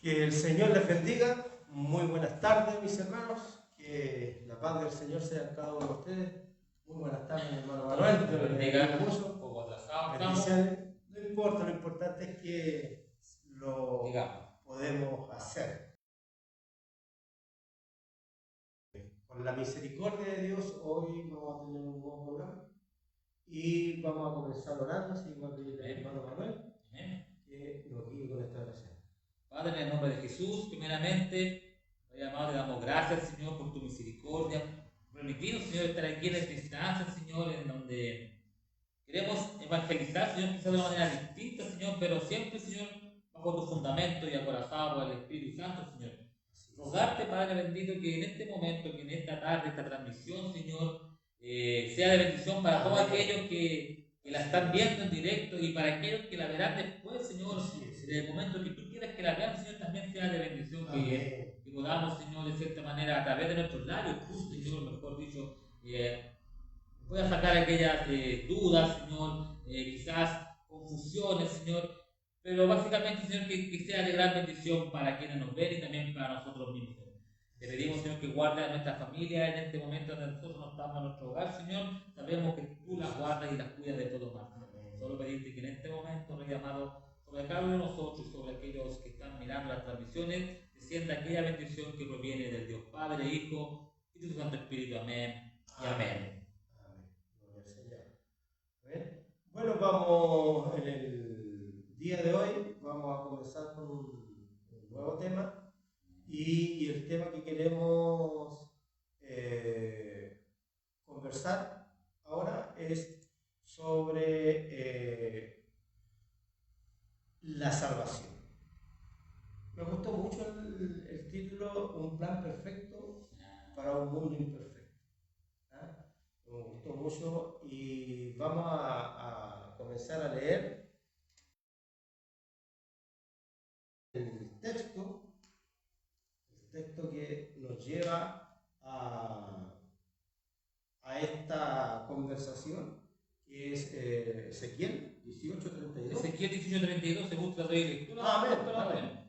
Que el Señor les bendiga. Muy buenas tardes, mis hermanos. Que la paz del Señor sea en cada uno de ustedes. Muy buenas tardes, mi hermano Manuel. Dios te bendiga. Mucho. Un poco atrasado. Bendiciones. No importa, lo importante es que lo Digamos. podemos hacer. Con la misericordia de Dios, hoy vamos a tener un nuevo programa. Y vamos a comenzar orando, así que voy a pedirle al hermano Manuel que nos guíe con esta oración. Padre, en el nombre de Jesús, primeramente, Rey amado, le damos gracias, Señor, por tu misericordia. Permitirnos, Señor, estar aquí en esta instancia, Señor, en donde queremos evangelizar, Señor, quizás de una manera distinta, Señor, pero siempre, Señor, bajo tu fundamento y acorazado por el Espíritu Santo, Señor. Rogarte, Padre bendito, que en este momento, que en esta tarde, esta transmisión, Señor, sea de bendición para todos aquellos que la están viendo en directo y para aquellos que la verán después, Señor, desde el momento que tú quieras que la vean, Señor, también sea de bendición, que podamos, Señor, de cierta manera, a través de nuestros labios, tú, Señor, mejor dicho, pueda sacar aquellas dudas, Señor, quizás confusiones, Señor, pero básicamente, Señor, que sea de gran bendición para quienes nos ven y también para nosotros mismos, Señor. Te pedimos, Señor, que guarde a nuestra familia en este momento donde nosotros no estamos en nuestro hogar, Señor. Sabemos que tú las guardas y las cuidas de todo mal. Solo pedirte que en este momento, Rey amado, sobre cada uno de nosotros y sobre aquellos que están mirando las transmisiones, descienda aquella bendición que proviene del Dios Padre, Hijo y de tu Santo Espíritu. Amén y amén. Gloria al Señor. Bueno, vamos en el día de hoy, vamos a comenzar con un nuevo tema. Y el tema que queremos conversar ahora es sobre la salvación. Me gustó mucho el título, Un plan perfecto para un mundo imperfecto. Me gustó mucho y vamos a comenzar a leer el texto que nos lleva a esta conversación, que es Ezequiel 18:32. Ezequiel 18:32, según te doy lectura. Amén.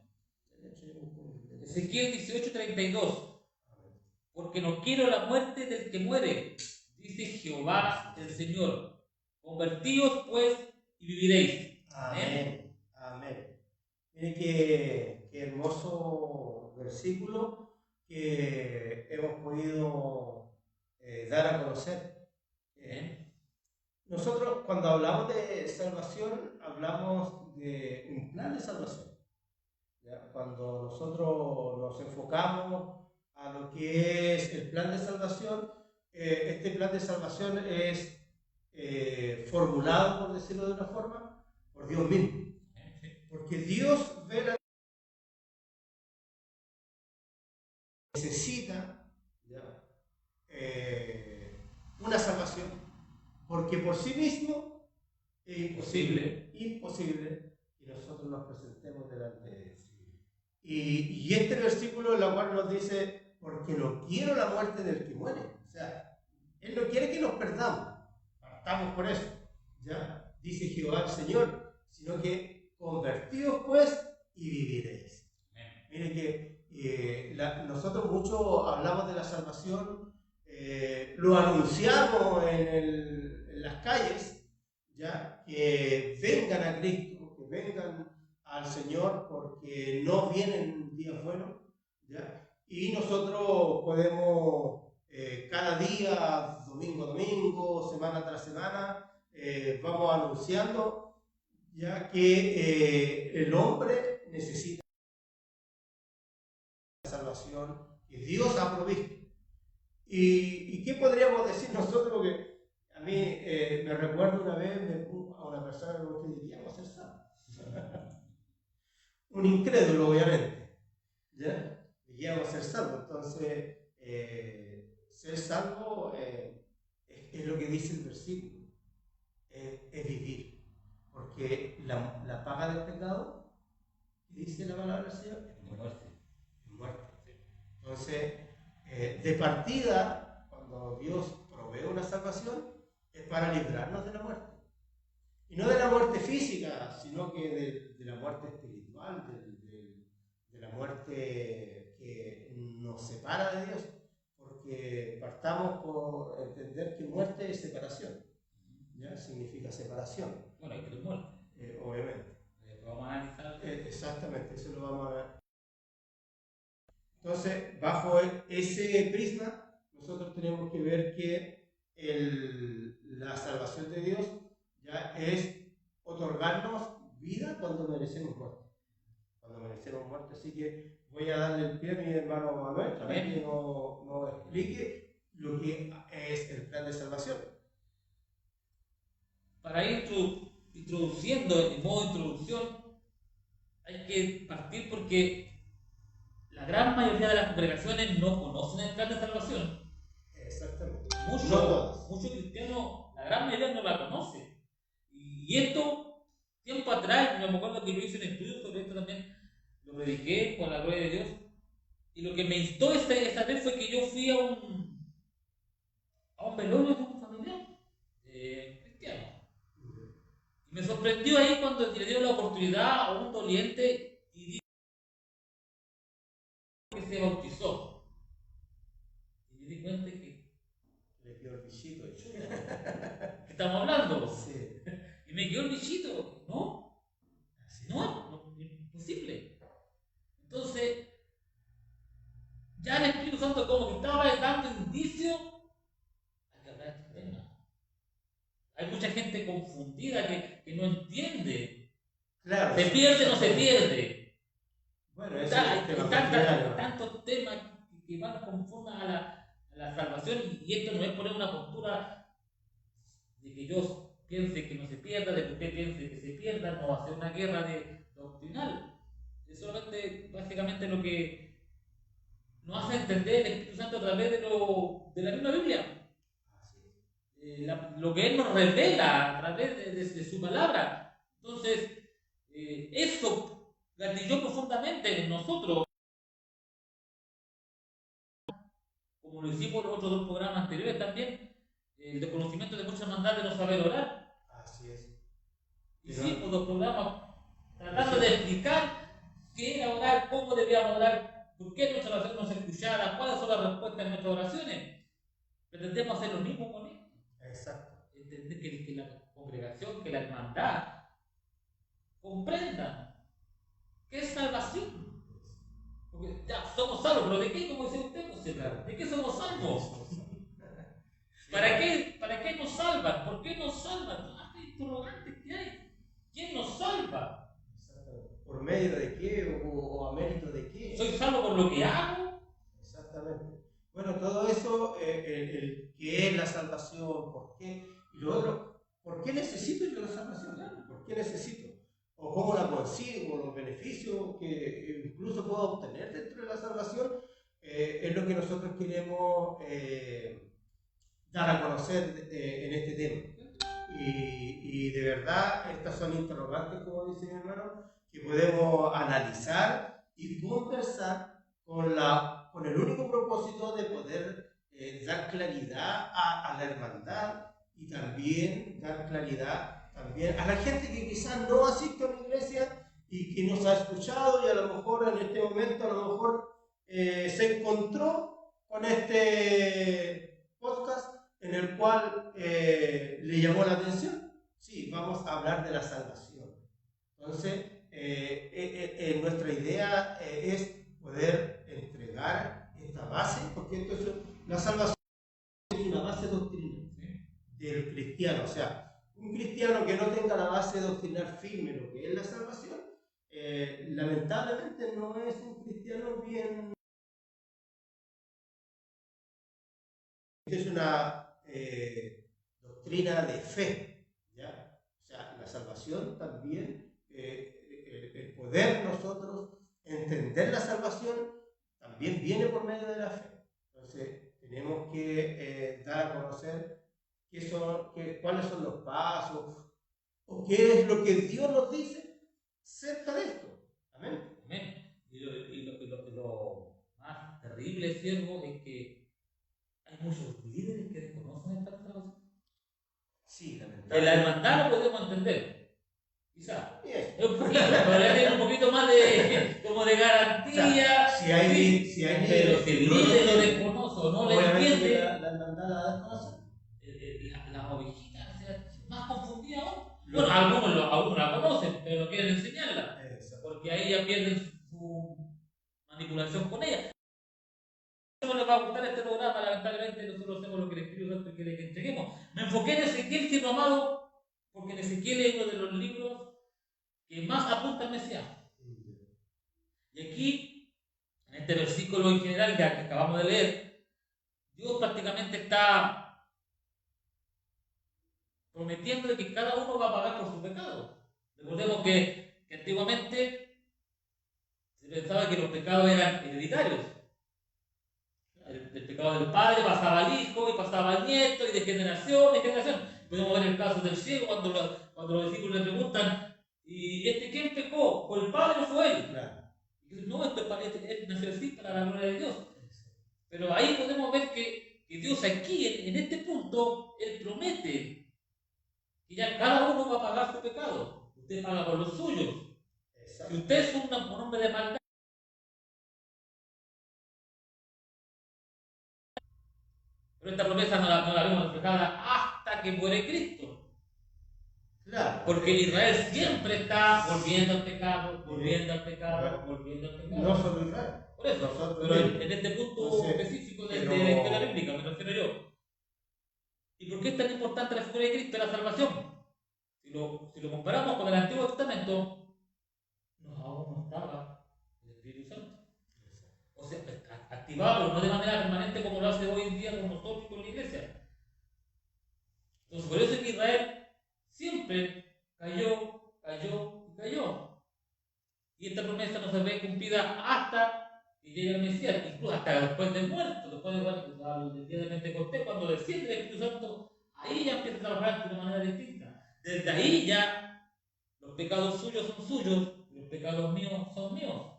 Ezequiel 18:32. Porque no quiero la muerte del que muere, dice Jehová el Señor. Convertíos pues y viviréis. Amén. Miren qué hermoso versículo que hemos podido dar a conocer. Nosotros cuando hablamos de salvación hablamos de un plan de salvación. ¿Ya? Cuando nosotros nos enfocamos a lo que es el plan de salvación, este plan de salvación es formulado, por decirlo de una forma, por Dios mismo. Porque Dios ve la necesita una salvación, porque por sí mismo es imposible que nosotros nos presentemos delante de Dios. Y este versículo en el cual nos dice, porque no quiero la muerte del que muere. O sea, Él no quiere que nos perdamos, partamos por eso, ¿ya? Dice Jehová el Señor, sino que convertíos pues y viviréis. Miren que nosotros mucho hablamos de la salvación, lo anunciamos en las calles, ¿ya? Que vengan a Cristo, que vengan al Señor, porque no vienen días buenos, ¿ya? Y nosotros podemos cada día, domingo a domingo, semana tras semana, vamos anunciando, ya que el hombre necesita la salvación que Dios ha provisto. ¿Y qué podríamos decir nosotros? Porque a mí me recuerdo una vez a una persona que diríamos ser salvo. Un incrédulo, obviamente. ¿Ya? Diríamos ser salvo. Entonces, ser salvo es lo que dice el versículo. Es vivir. Porque la paga del pecado, ¿qué dice la palabra del Señor? Es muerte. Entonces, de partida, cuando Dios provee una salvación, es para librarnos de la muerte. Y no de la muerte física, sino que de la muerte espiritual, del de la muerte que nos separa de Dios, porque partamos por entender que muerte es separación, ¿ya? Significa separación. Bueno, hay que tener muerte. Obviamente. Vamos a analizar. Exactamente, eso lo vamos a ver. Entonces, bajo ese prisma, nosotros tenemos que ver que la salvación de Dios ya es otorgarnos vida cuando merecemos muerte. Cuando merecemos muerte. Así que voy a darle el pie a mi hermano Manuel para que nos explique lo que es el plan de salvación. Para ir introduciendo, en modo de introducción, hay que partir porque la gran mayoría de las congregaciones no conocen el plan de salvación. Exactamente. Muchos cristianos, la gran mayoría no la conoce. Y esto, tiempo atrás, me acuerdo que yo hice un estudio sobre esto también, lo prediqué con la gloria de Dios. Y lo que me instó esta vez fue que yo fui a un velorio de un familiar cristiano. Y me sorprendió ahí cuando le dieron la oportunidad a un doliente y dijo que se bautizó. Y me di cuenta que le dio el bichito. ¿Qué estamos hablando? Sí. Y me quedó el bichito. No, imposible. Entonces, ya el Espíritu Santo como que estaba dando indicio a que hablar de este tema. Hay mucha gente confundida que no entiende. Claro, ¿Se pierde o no se pierde? Bueno, eso hay tantos temas que van conforme a la salvación, y esto no es poner una postura de que yo piense que no se pierda, de que usted piense que se pierda, no va a ser una guerra doctrinal. Es solamente, básicamente, lo que nos hace entender el Espíritu Santo a través de la misma Biblia. Lo que Él nos revela a través de su palabra. Entonces, eso gatilló profundamente en nosotros, como lo hicimos en los otros dos programas anteriores también, el desconocimiento de muchas hermandades de no saber orar. Así es. Hicimos dos programas tratando de explicar qué era orar, cómo debíamos orar, por qué nuestra oración no se escuchara, cuáles son las respuestas en nuestras oraciones. Pretendemos hacer lo mismo con esto. Exacto. Entender que la congregación, que la hermandad comprendan qué es salvación. Porque ya somos salvos, pero ¿de qué? Como dice usted, José, ¿de qué somos salvos? ¿Para qué nos salvan? ¿Por qué nos salvan? Hay interrogantes que hay. ¿Quién nos salva? ¿Por medio de qué o a mérito de qué? ¿Soy salvo por lo que hago? Exactamente. Bueno, todo eso, ¿qué es la salvación? ¿Por qué? Y lo otro, ¿por qué necesito yo la salvación? ¿Por qué necesito? ¿O cómo la consigo? ¿Los beneficios que incluso puedo obtener dentro de la salvación? Es lo que nosotros queremos dar a conocer en este tema. Y de verdad, estas son interrogantes, como dice mi hermano, que podemos analizar y conversar con el único propósito de poder dar claridad a la hermandad y también dar claridad también a la gente que quizás no asiste a una iglesia y que nos ha escuchado y a lo mejor en este momento se encontró con este podcast en el cual le llamó la atención. Sí, vamos a hablar de la salvación. Entonces, nuestra idea es poder entregar esta base, porque entonces la salvación es una base doctrinal del cristiano. O sea, un cristiano que no tenga la base doctrinal firme, lo que es la salvación, lamentablemente no es un cristiano bien. Es una doctrina de fe, ¿ya? O sea, la salvación también, el poder nosotros entender la salvación también viene por medio de la fe. Entonces, tenemos que dar a conocer cuáles son los pasos o qué es lo que Dios nos dice cerca de esto. Amén. Amén. Y lo más terrible, siervo, es que hay muchos líderes que desconocen esta salvación. Sí, lamentablemente. En la hermandad lo podemos entender. Quizás. Bien. Es un poquito, pero ya tiene un poquito más de, como de garantía. O sea, si hay pero si el líder lo desconoce o no le entiende, la hermandad la desconoce. las ovejitas, o sea, más confundidas aún. Bueno, algunos la conocen, pero no quieren enseñarla. Porque ahí ya pierden su manipulación con ella. No les va a gustar este programa, lamentablemente nosotros hacemos lo que el Espíritu Santo quiere que entreguemos. Me enfoqué en Ezequiel, siendo amado, porque en Ezequiel es uno de los libros que más apunta al Mesías. Y aquí, en este versículo en general que acabamos de leer, Dios prácticamente está prometiendo que cada uno va a pagar por su pecado. Recordemos que antiguamente se pensaba que los pecados eran hereditarios. El pecado del padre pasaba al hijo y pasaba al nieto y de generación en generación. Podemos ver el caso del ciego cuando los discípulos le preguntan: ¿y quién pecó? ¿Fue el padre o fue él? Claro. Y dicen: no, él nació así para la gloria de Dios. Pero ahí podemos ver que Dios aquí, en este punto, Él promete que ya cada uno va a pagar su pecado. Usted paga por los suyos. Si usted es un hombre de maldad, pero esta promesa no la vemos reflejada hasta que muere Cristo. Claro. Porque Israel siempre está volviendo al pecado, volviendo al pecado, volviendo al pecado. No solo Israel. Por eso, pero en este punto específico de la bíblica me refiero yo. ¿Y por qué es tan importante la figura de Cristo en la salvación? Si lo comparamos con el Antiguo Testamento, aún no estaba el Espíritu Santo. O sea, activado, no de manera permanente como lo hace hoy en día con nosotros y con la iglesia. Entonces, por eso es que Israel siempre cayó. Y esta promesa no se ve cumplida hasta que llegue el Mesías, incluso hasta después del muerto, después del día de Pentecostés, cuando desciende el Espíritu Santo, ahí ya empieza a trabajar de una manera distinta. Desde ahí ya los pecados suyos son suyos, los pecados míos son míos.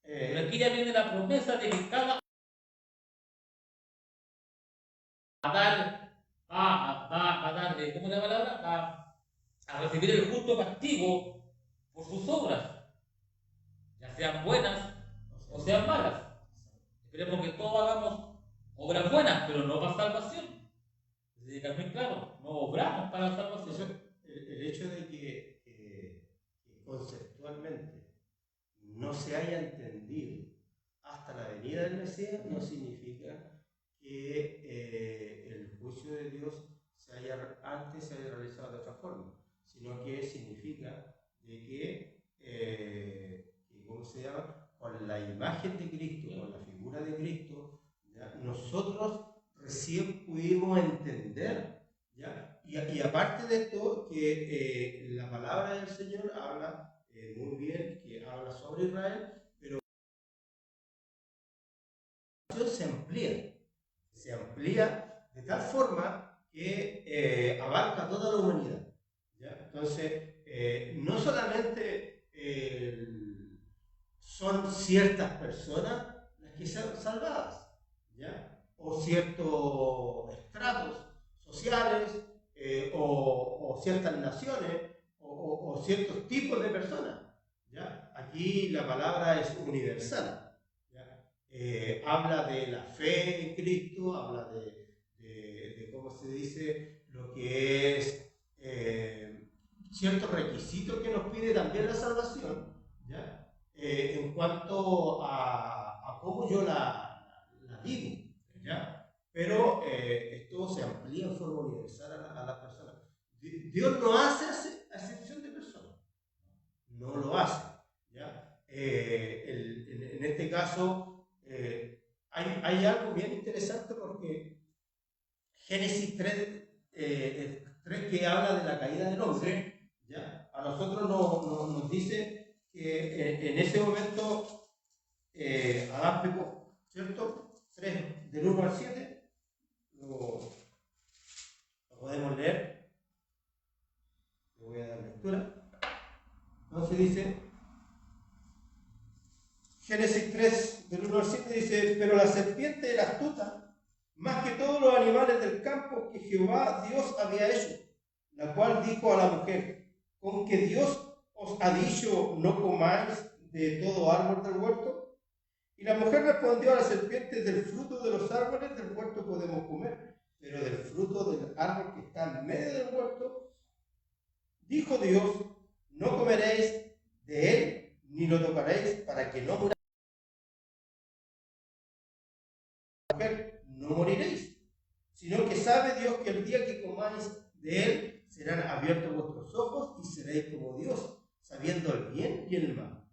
Pero aquí ya viene la promesa de que cada va a dar, ¿cómo es la palabra? A recibir el justo castigo por sus obras, ya sean buenas o sean malas. Esperemos que todos hagamos obras buenas, pero no para salvación. Es muy claro, no obramos para la salvación. El hecho de que conceptualmente no se haya entendido hasta la venida del Mesías no significa que el juicio de Dios antes se haya realizado de otra forma, sino que significa de que ¿cómo se llama? Con la imagen de Cristo, con la figura de Cristo, ¿ya? Nosotros recién pudimos entender, ¿ya? Y aparte de esto, que la palabra del Señor habla muy bien, que habla sobre Israel, pero se amplía de tal forma que abarca toda la humanidad, ¿ya? Entonces, no solamente son ciertas personas las que sean salvadas, ¿ya? O ciertos estratos sociales, o ciertas naciones, o ciertos tipos de personas, ¿ya? Aquí la palabra es universal, ¿ya? Habla de la fe en Cristo, habla de cómo se dice, lo que es ciertos requisitos que nos pide también la salvación, ¿ya? En cuanto a cómo yo la vivo, ¿ya? Pero esto se amplía en forma universal a las personas. Dios no hace excepción de personas, no lo hace, ¿ya? En este caso hay algo bien interesante, porque Génesis 3 que habla de la caída del hombre, ¿ya? A nosotros nos dice que en ese momento Adán pecó, ¿cierto? 3 del 1 al 7, lo podemos leer, le voy a dar lectura. Entonces dice, Génesis 3 del 1 al 7 dice: pero la serpiente era astuta, más que todos los animales del campo que Jehová Dios había hecho, la cual dijo a la mujer: con que Dios os ha dicho no comáis de todo árbol del huerto? Y la mujer respondió a la serpiente, del fruto de los árboles del huerto podemos comer, pero del fruto del árbol que está en medio del huerto, dijo Dios, no comeréis de él, ni lo tocaréis, para que no muráis. Mujer, no moriréis, sino que sabe Dios que el día que comáis de él, serán abiertos vuestros ojos y seréis como Dios, sabiendo el bien y el mal.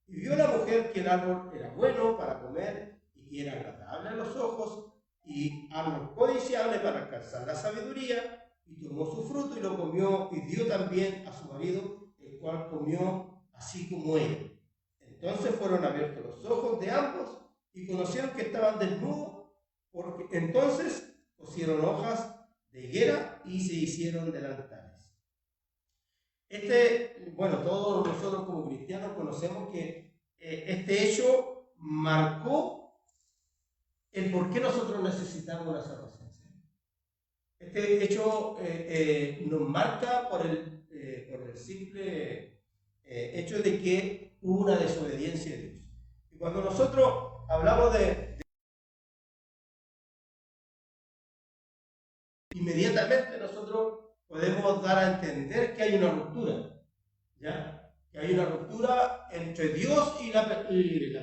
Y vio la mujer que el árbol era bueno para comer y que era agradable a los ojos y árbol codiciable para alcanzar la sabiduría, y tomó su fruto y lo comió y dio también a su marido, el cual comió así como ella. Entonces fueron abiertos los ojos de ambos y conocieron que estaban desnudos, porque entonces cosieron hojas de higuera y se hicieron delantales. Bueno, todos nosotros como cristianos conocemos que este hecho marcó el por qué nosotros necesitamos la salvación. Este hecho nos marca por el simple hecho de que hubo una desobediencia de Dios. Y cuando nosotros hablamos inmediatamente nosotros podemos dar a entender que hay una ruptura, ¿ya? Que hay una ruptura entre Dios y la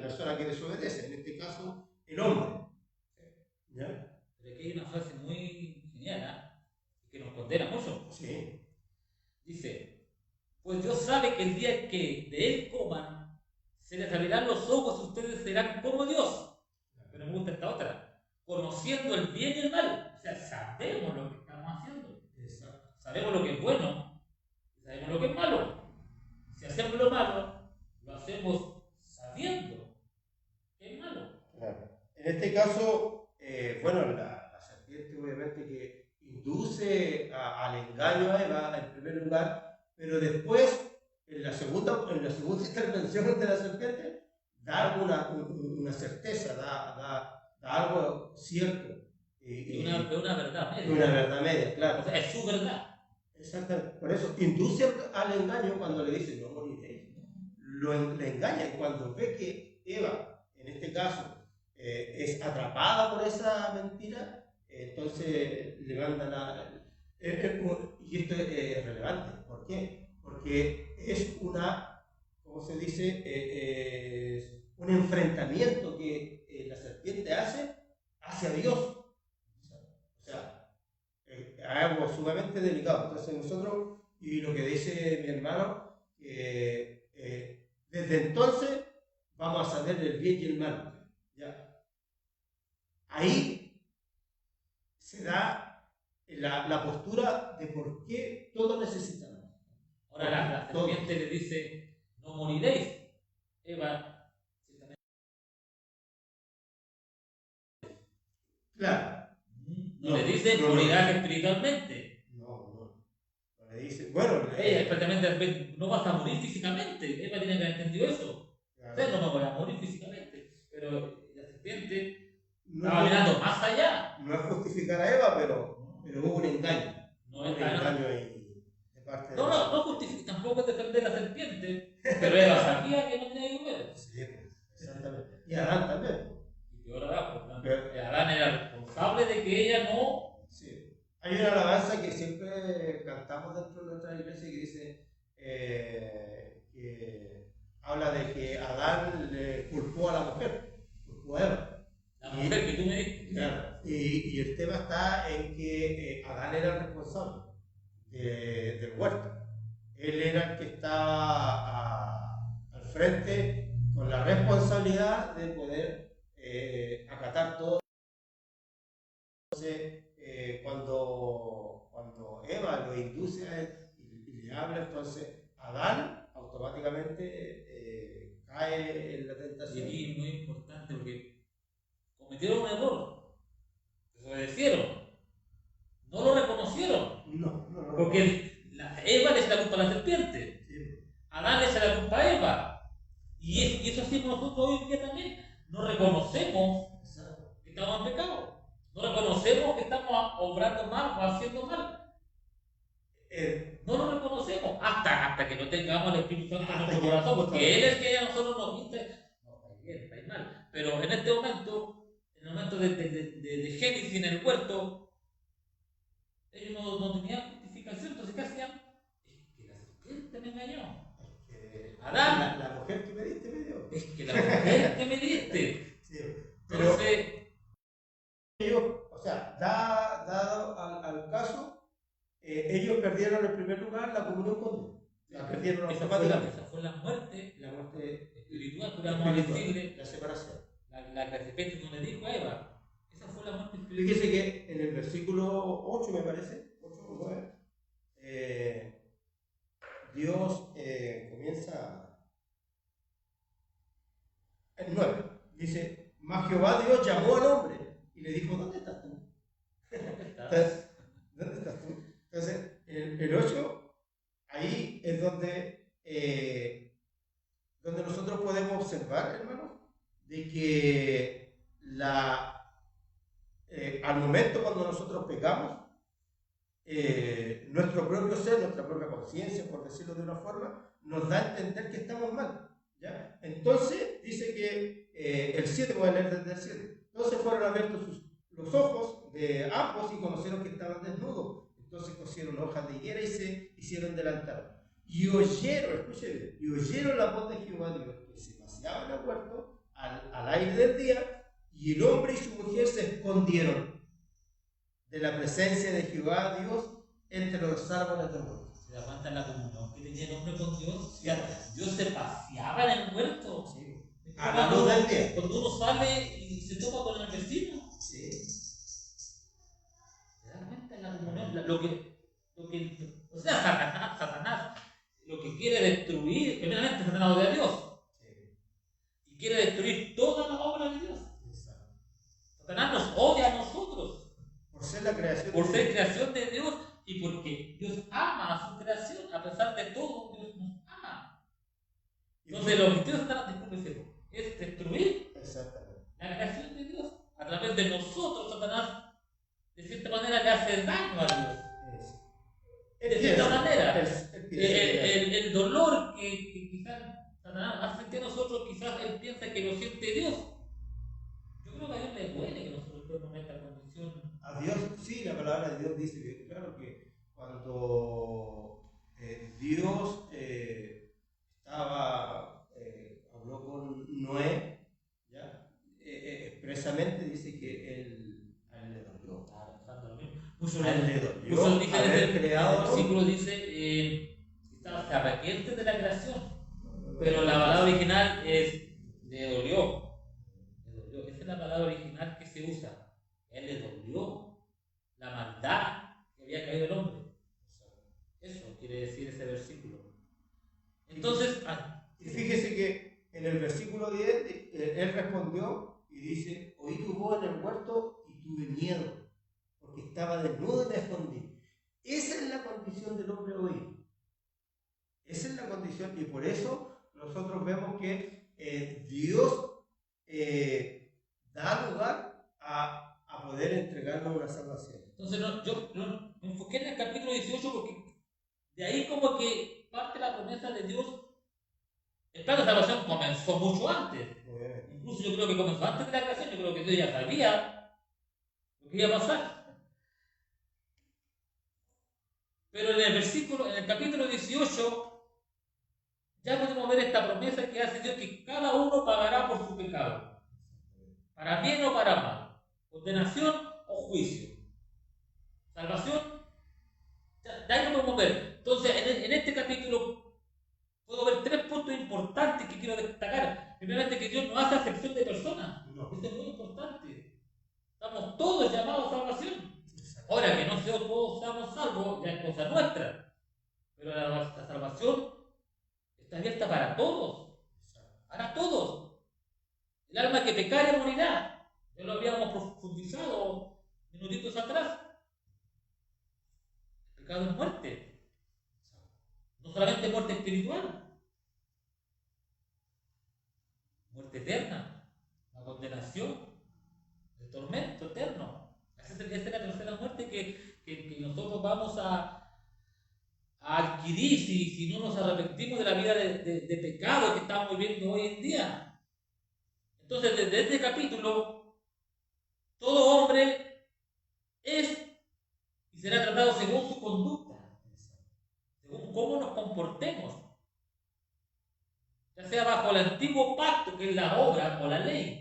persona que desobedece, en este caso el hombre, ¿ya? Pero aquí hay una frase muy genial, que nos condena mucho. Sí. Dice, pues Dios sabe que el día que de él coman, se les abrirán los ojos y ustedes serán como Dios. Pero me gusta esta otra, conociendo el bien y el mal. O sea, sabemos lo que estamos haciendo. Exacto. Sabemos lo que es bueno y sabemos lo que es malo. Si hacemos lo malo, lo hacemos sabiendo que es malo. Claro. En este caso, bueno, la serpiente obviamente que induce al engaño a Eva en primer lugar, pero después, en la segunda intervención de la serpiente, da una certeza, da algo cierto. Una verdad media. Una verdad media, claro. O sea, es su verdad. Exactamente. Por eso induce al engaño cuando le dice no moriréis. Le engaña, y cuando ve que Eva, en este caso, es atrapada por esa mentira, entonces le mandan y esto es relevante. ¿Por qué? Porque es ¿cómo se dice? Es un enfrentamiento que la serpiente hace hacia Dios. O sea, algo sumamente delicado. Entonces nosotros, y lo que dice mi hermano, desde entonces vamos a saber el bien y el mal. ¿Ya? Ahí se da la postura de por qué todos necesitamos. Ahora la serpiente le dice, no moriréis. Eva, ciertamente. Claro. No le dice, morirás espiritualmente. No le dice, bueno. Ella prácticamente no vas a morir físicamente. Eva tiene que haber entendido eso. Claro. Usted no va a morir físicamente. Pero la serpiente estaba mirando más allá. No es justificar a Eva, pero hubo un engaño. No es engaño ahí de parte de no justifica, tampoco es defender a la serpiente. Pero Eva sabía que no tenía que comer. Sí, pues, exactamente. Y Adán también. Y peor Adán, porque Adán era responsable de que ella no. Sí. Hay una alabanza que siempre cantamos dentro de nuestra iglesia que dice que habla de que Adán le culpó a la mujer, culpó a Eva. La mujer que tú me dijiste. Claro. Y el tema está en que Adán era el responsable del huerto. Él era el que estaba al frente con la responsabilidad de poder acatar todo. Entonces, cuando Eva lo induce a él y le habla, entonces Adán automáticamente cae en la Y tentación. aquí es muy importante porque cometieron un error, desobedecieron, no lo reconocieron. No. Porque Eva le echa la culpa a la serpiente, Sí. Adán le echa la culpa a Eva. Y eso hacemos nosotros hoy en día también. No reconocemos que estamos en pecado. No reconocemos que estamos obrando mal o haciendo mal. No lo reconocemos hasta hasta que no tengamos el Espíritu Santo en Hasta nuestro que corazón, nosotros- porque Él es el que a nosotros nos pinta. No, está bien, está mal. Pero en este momento, en el momento de Génesis en el huerto, ellos no tenían justificación. Entonces, ¿qué hacían? Es que la serpiente me engañó. Adán, la mujer que me diste me dio. es que la mujer que me diste. Sí, pero Entonces, ellos, o sea, dado al caso, ellos perdieron en primer lugar la comunión con Dios. La perdieron esa automáticamente. fue la muerte La muerte espiritual, podríamos decirle. la separación. La que repente no le dijo a Eva. Esa fue la muerte espiritual. Fíjese que en el versículo 8, me parece, 8 o 9, Dios comienza el 9. Dice, mas Jehová Dios llamó al hombre y le dijo, ¿dónde estás tú? Entonces, ¿dónde estás tú? Entonces, el 8, ahí es donde nosotros podemos observar, hermano, de que al momento cuando nosotros pecamos, nuestro propio ser, nuestra propia conciencia, por decirlo de una forma, nos da a entender que estamos mal. ¿Ya? Entonces, dice que el 7, voy a leer desde el 7. Entonces fueron abiertos los ojos de ambos y conocieron que estaban desnudos. Entonces cosieron hojas de higuera y se hicieron delantal. Y oyeron, escuche bien, y oyeron la voz de Jehová Dios, que se paseaba en el huerto al aire del día, y el hombre y su mujer se escondieron de la presencia de Jehová Dios entre los árboles del huerto. ¿Se da cuenta la comunión que tenía el hombre con Dios? Dios se paseaba en el huerto. Sí. A la luz del día. Cuando uno sale y se topa con el vecino. Sí. ¿Se da cuenta la comunión? Lo que, o sea, Satanás, lo que quiere destruir, primeramente Satanás odia a Dios. Sí. Y quiere destruir toda la obra de Dios. Exacto. Satanás nos odia a nosotros. Por ser la creación Por de ser Dios. creación de Dios y porque Dios ama a su creación, a pesar de todo, Dios nos ama. Entonces, el objetivo de Satanás, disculpe, es destruir Exactamente. la creación de Dios. A través de nosotros, Satanás, de cierta manera, le hace daño a Dios. De cierta manera, el dolor que quizás Satanás hace sentir a nosotros, quizás él piensa que lo siente Dios. Yo creo que a Dios le duele que nosotros estemos en esta condición. A Dios, sí, la palabra de Dios dice que, claro, que cuando Dios habló con Noé, ¿ya? Expresamente dice que a él le dolió. A él le dolió haber creado. El versículo dice, quizás se arrepiente de la creación, pero la palabra original es le dolió. Esa es la palabra original que se usa. Él le dolió la maldad que había caído el hombre. Eso quiere decir ese versículo. Entonces, y fíjese que en el versículo 10, él respondió y dice, oí tu voz en el huerto y tuve miedo, porque estaba desnudo y me escondí. Esa es la condición del hombre hoy. Esa es la condición, y por eso nosotros vemos que Dios da lugar a poder entregarnos una salvación. Entonces, yo me enfoqué en el capítulo 18 porque de ahí como que parte la promesa de Dios. El plan de salvación comenzó mucho antes. Incluso yo creo que comenzó antes de la creación. Yo creo que Dios ya sabía lo que iba a pasar. Pero en el capítulo 18, ya podemos ver esta promesa que hace Dios, que cada uno pagará por su pecado. Para bien o para mal. Condenación o juicio. Salvación. De ahí lo podemos ver. Entonces, en este capítulo puedo ver 3 puntos importantes que quiero destacar. Primeramente, que Dios no hace acepción de personas. No. Esto es muy importante. Estamos todos llamados a salvación. Ahora, que no todos seamos salvos, ya es cosa nuestra. Pero la salvación está abierta para todos. Para todos. El alma que pecare morirá. Ya lo habíamos profundizado minutitos atrás. El pecado es muerte. No solamente muerte espiritual, muerte eterna, la condenación, el tormento eterno. Esa es la tercera muerte que nosotros vamos a a adquirir si no nos arrepentimos de la vida de pecado que estamos viviendo hoy en día. Entonces, desde este capítulo, todo hombre es y será tratado según su conducta, según cómo nos comportemos, ya sea bajo el antiguo pacto, que es la obra o la ley.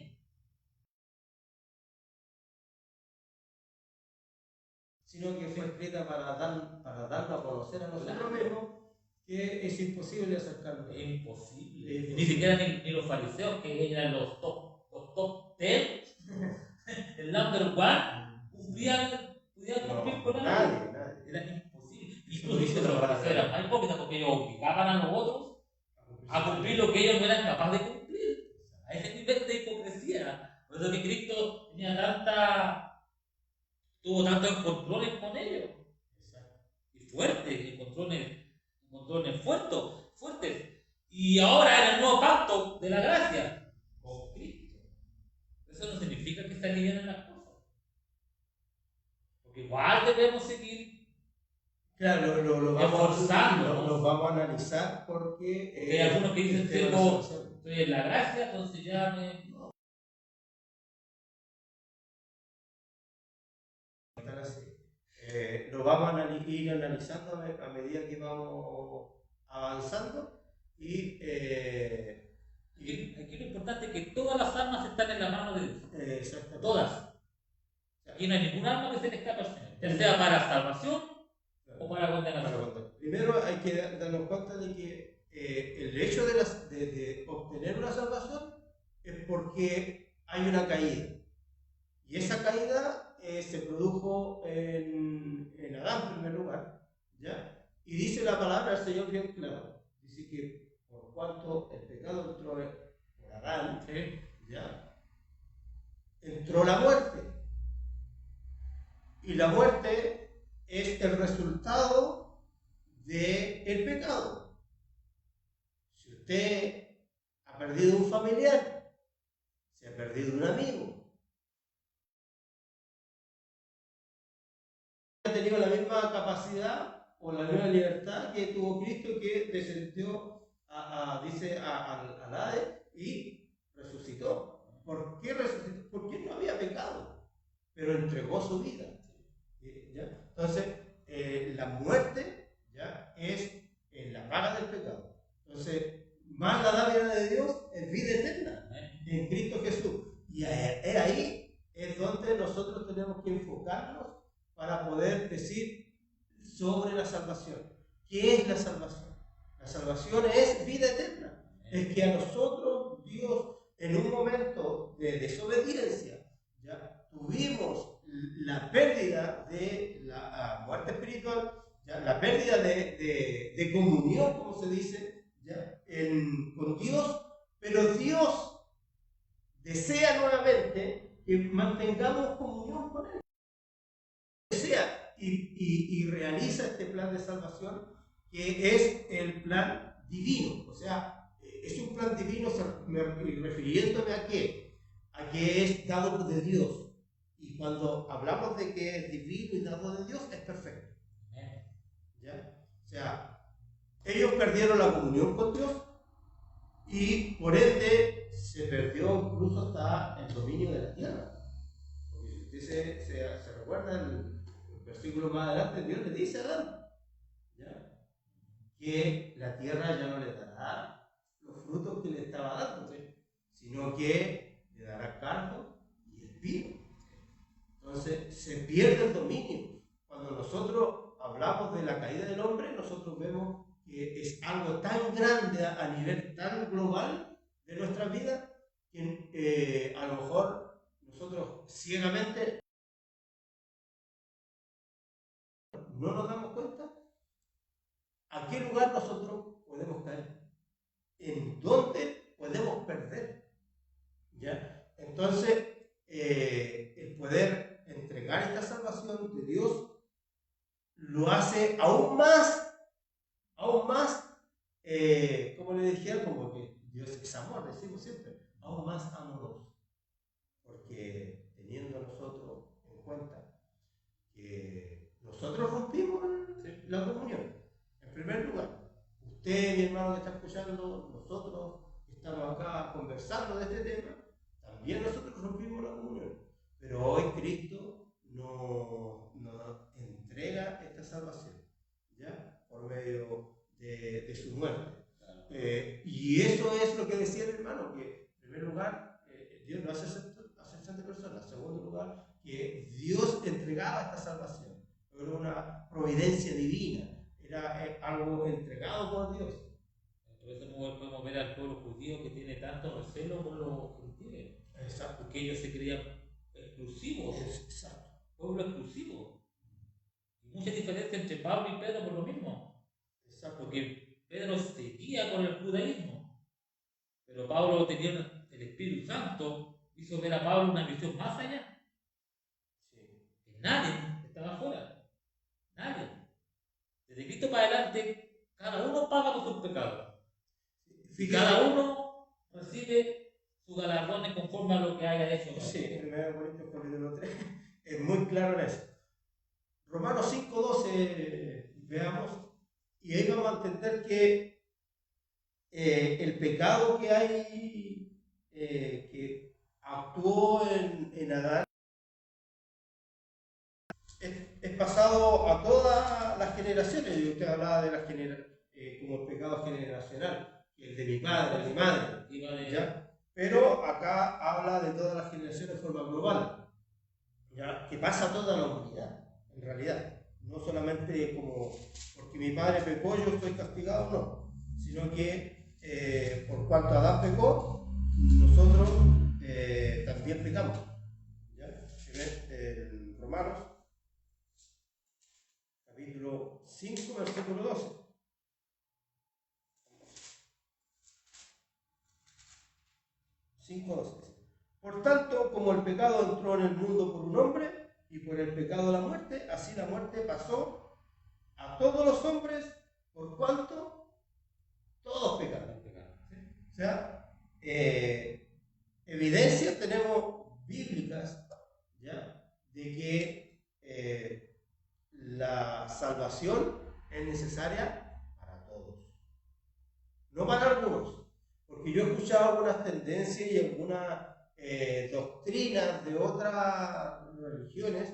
Sino que fue escrita para darnos a conocer a nosotros mismos que es imposible acercarnos. Es imposible. Ni siquiera ni los fariseos, que eran los top 10, el number one, podían cumplir con algo. Nadie. Era imposible. Incluso los fariseos eran más hipócritas porque ellos obligaban a los otros a cumplir lo que ellos no eran capaces de cumplir. A ese nivel de hipocresía. Por eso que Cristo tuvo tantos controles con ellos. Y fuertes, controles fuertes. Y ahora en el nuevo pacto de la gracia, con Cristo. Eso no significa que se alivianen las cosas. Porque igual debemos seguir. Claro, lo vamos a analizar porque hay algunos que dicen que estoy en la gracia, entonces ya me. Lo vamos a ir analizando a medida que vamos avanzando y aquí lo importante es que todas las armas están en la mano de Dios. Exactamente. Todas. Aquí no hay ningún arma que se le escape al Señor, ya sea para salvación o para condenación. Primero hay que darnos cuenta de que el hecho de obtener una salvación es porque hay una caída. Y esa caída se produjo en Adán en primer lugar, ¿ya? Y dice la palabra del Señor bien claro. Dice que por cuanto el pecado entró por Adán, ¿ya? Entró la muerte. Y la muerte es el resultado del pecado. Si usted ha perdido un familiar, se ha perdido un amigo, ha tenido la misma capacidad o la misma libertad que tuvo Cristo, que descendió al Hades y resucitó. ¿Por qué resucitó? Porque no había pecado, pero entregó su vida. ¿Ya? Entonces, la muerte, ¿ya?, es la paga del pecado. Entonces, más la dádiva de Dios es vida eterna en Cristo Jesús. Y ahí es donde nosotros tenemos que enfocarnos para poder decir sobre la salvación. ¿Qué es la salvación? La salvación es vida eterna. Es que a nosotros Dios, en un momento de desobediencia, ¿ya?, tuvimos la pérdida de la muerte espiritual, ¿ya?, la pérdida de comunión, como se dice, ¿ya?, con Dios, pero Dios desea nuevamente que mantengamos comunión con Él. Y realiza este plan de salvación, que es el plan divino. O sea, es un plan divino refiriéndome a qué es dado de Dios. Y cuando hablamos de que es divino y dado de Dios, es perfecto. ¿Ya? O sea, ellos perdieron la comunión con Dios y por ende se perdió incluso hasta el dominio de la tierra. Porque si usted se recuerda el versículo más adelante, Dios le dice a Adán, ¿ya?, que la tierra ya no le dará los frutos que le estaba dando, sino que le dará cardo y espino. Entonces se pierde el dominio. Cuando nosotros hablamos de la caída del hombre, nosotros vemos que es algo tan grande a nivel tan global de nuestra vida que a lo mejor nosotros ciegamente no nos damos cuenta a qué lugar nosotros podemos caer, en dónde podemos perder, ¿ya? Entonces, el poder entregar esta salvación de Dios lo hace aún más, como le decía, como que Dios es amor, decimos siempre, aún más amoroso, porque teniendo nosotros en cuenta que nosotros rompimos la comunión. En usted, mi hermano que está escuchando, nosotros que estamos acá conversando de este tema, también nosotros rompimos la comunión. Pero hoy Cristo nos entrega esta salvación, ¿ya? Por medio de su muerte. Y eso es lo que decía el hermano, que en primer lugar Dios no hace acepción de personas. En segundo lugar, que Dios entregaba esta salvación. Era una providencia divina, era algo entregado por Dios. Por eso podemos ver al pueblo judío que tiene tanto recelo por los gentiles. Exacto. Porque ellos se creían exclusivos. Exacto. Pueblo exclusivo. Y mucha diferencia entre Pablo y Pedro por lo mismo. Exacto. Porque Pedro seguía con el judaísmo, pero Pablo tenía el Espíritu Santo, hizo ver a Pablo una visión más allá. Sí. Que nadie estaba afuera. Nadie. Desde Cristo para adelante, cada uno paga por sus pecados. Y cada uno recibe sus galardones conforme a lo que haya hecho. Sí, 1 Corintios capítulo 3 es muy claro en eso. Romanos 5:12, veamos, y ahí vamos a entender que el pecado que hay, que actuó en Adán, es pasado a todas las generaciones. Y usted hablaba de las como el pecado generacional, el de mi padre, de mi madre, ¿ya? Pero acá habla de todas las generaciones de forma global, ¿ya? Que pasa a toda la humanidad, en realidad. No solamente como porque mi padre pecó, yo estoy castigado, no. Sino que por cuanto Adán pecó, nosotros también pecamos. ¿Ya? En Romanos, capítulo 5, versículo 12. Por tanto, como el pecado entró en el mundo por un hombre, y por el pecado la muerte, así la muerte pasó a todos los hombres, por cuanto todos pecaron. ¿Sí? O sea, evidencias tenemos bíblicas, ¿ya? De que la salvación es necesaria para todos, no para algunos. Porque yo he escuchado algunas tendencias y algunas doctrinas de otras religiones,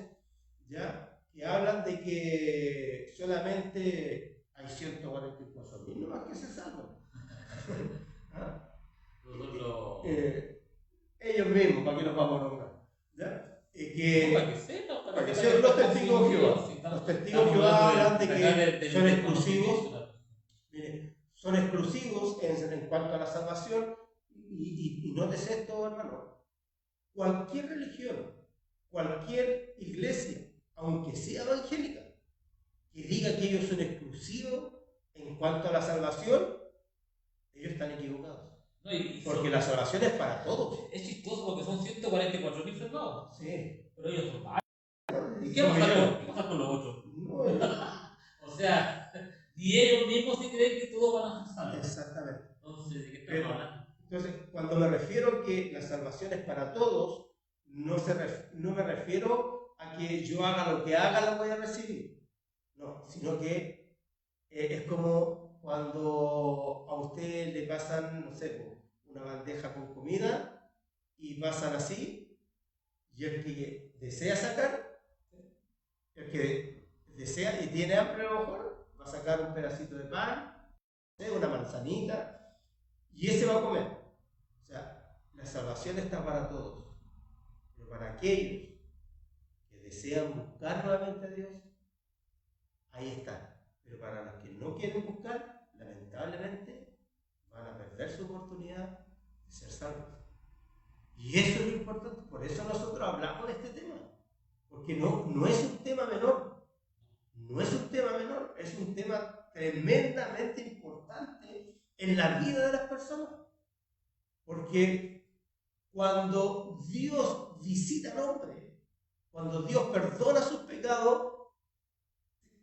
¿ya? Que hablan de que solamente hay 144.000 nomás que se salvan. ¿Ah? Ellos mismos, ¿para qué nos vamos a nombrar? ¿Ya? Para que sean los testigos de Jehová. Los testigos de Jehová hablan de que son exclusivos. Mire, son exclusivos en cuanto a la salvación, y nótese esto, hermano. Cualquier religión, cualquier iglesia, aunque sea evangélica, que diga que ellos son exclusivos en cuanto a la salvación, ellos están equivocados. No, porque la salvación es para todos. Es chistoso porque son 144.000 salvados. Sí. Pero ellos son varios. ¿Y qué pasa con los otros? No, o sea, ni ellos mismos se creen que todos van a ser salvos. Exactamente. Entonces, ¿de qué estamos hablando? Entonces, cuando me refiero que la salvación es para todos, no me refiero a que yo haga lo que haga, la voy a recibir. No, sino que es como cuando a usted le pasan, no sé, una bandeja con comida y pasan así, y el que desea sacar, el que desea y tiene hambre a lo mejor, va a sacar un pedacito de pan, una manzanita, y ese va a comer. O sea, la salvación está para todos, pero para aquellos que desean buscar nuevamente a Dios, ahí está. Pero para los que no quieren buscar, lamentablemente van a perder su oportunidad de ser salvos. Y eso es lo importante. Por eso nosotros hablamos de este tema, porque no es un tema menor. No es un tema menor, es un tema tremendamente importante en la vida de las personas. Porque cuando Dios visita al hombre, cuando Dios perdona sus pecados,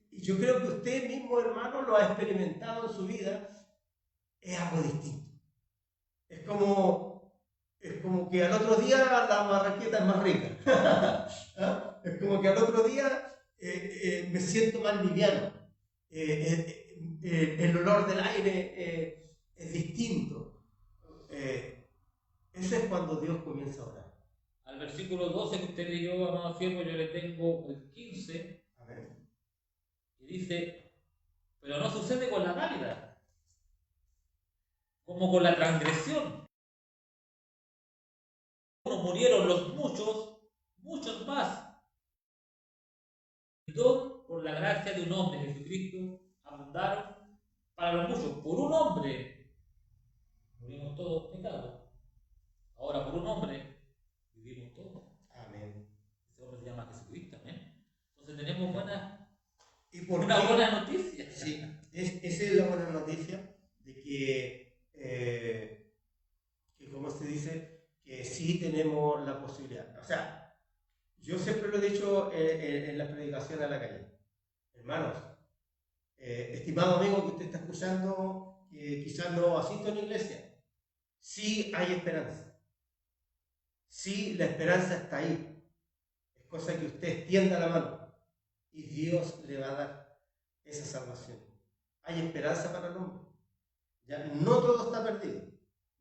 y yo creo que usted mismo, hermano, lo ha experimentado en su vida, es algo distinto. Es como que al otro día la marraqueta es más rica. Es como que al otro día me siento más liviano. el olor del aire es distinto. Eso es cuando Dios comienza a orar. Al versículo 12 que usted leyó, amado siervo, yo le tengo el 15. A ver. Y dice, pero no sucede con la válida, como con la transgresión. Como murieron los muchos, muchos más. Y todo por la gracia de un hombre, Jesucristo, abundaron para los muchos. Por un hombre morimos todos pecados. Ahora por un hombre vivimos todos. Amén. Ese hombre se llama Jesucristo. Amén. Entonces tenemos una buena noticia. Sí, esa es la buena noticia de que como se dice, que sí tenemos la posibilidad. O sea, yo siempre lo he dicho en las predicaciones a la calle. Hermanos, estimado amigo que usted está escuchando, que quizás no asiste a una iglesia, sí hay esperanza. Sí, la esperanza está ahí. Es cosa que usted extienda la mano y Dios le va a dar esa salvación. Hay esperanza para el hombre. Ya, no todo está perdido.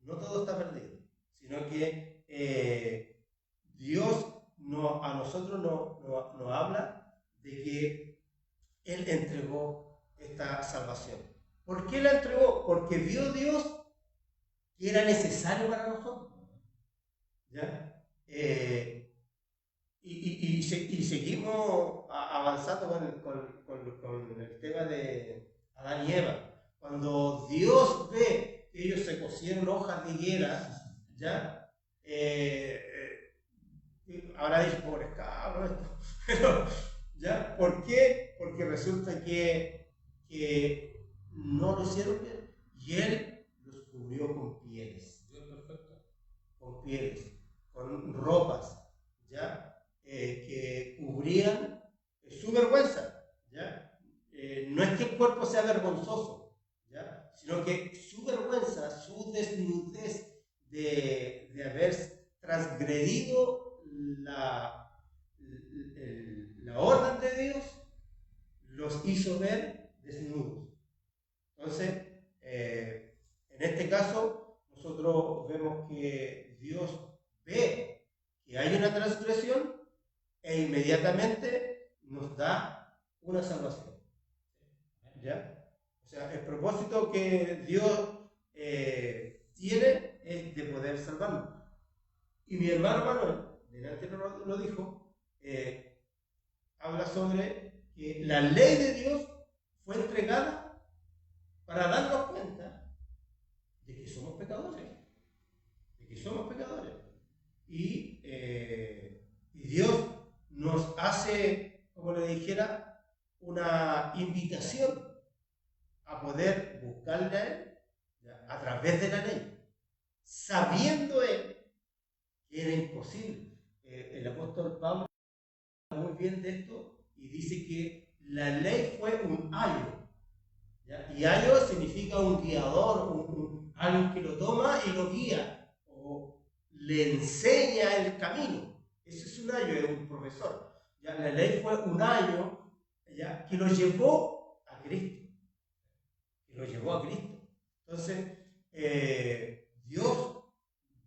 No todo está perdido. Sino que Dios a nosotros nos habla de que Él entregó esta salvación. ¿Por qué la entregó? Porque vio Dios que era necesario para nosotros. ¿Ya? Y seguimos avanzando con el tema de Adán y Eva. Cuando Dios ve que ellos se cosieron hojas de higuera, ¿ya? Ahora dice, pobres cabros, pero, ¿ya? ¿Por qué? Porque resulta que no lo hicieron bien y Él los cubrió con pieles. Con pieles, con ropas, ¿ya? Que cubrían su vergüenza, ¿ya? No es que el cuerpo sea vergonzoso, ¿ya? Sino que su vergüenza, su desnudez de haber transgredido la orden de Dios, los hizo ver desnudos. Entonces, en este caso, nosotros vemos que Dios ve que hay una transgresión e inmediatamente nos da una salvación. ¿Ya? O sea, el propósito que Dios tiene es de poder salvarnos. Y mi hermano Manuel, delante lo dijo, habla sobre que la ley de Dios fue entregada para darnos cuenta de que somos pecadores. Y Dios nos hace, como le dijera, una invitación a poder buscarle a Él, ¿ya? A través de la ley, sabiendo Él que era imposible. El apóstol Pablo habla muy bien de esto y dice que la ley fue un ayo, ¿ya? Y ayo significa un guiador, alguien que lo toma y lo guía o le enseña el camino. Eso es un ayo, es un profesor. ¿Ya? La ley fue un ayo, ¿ya? Que lo llevó a Cristo. Entonces, Dios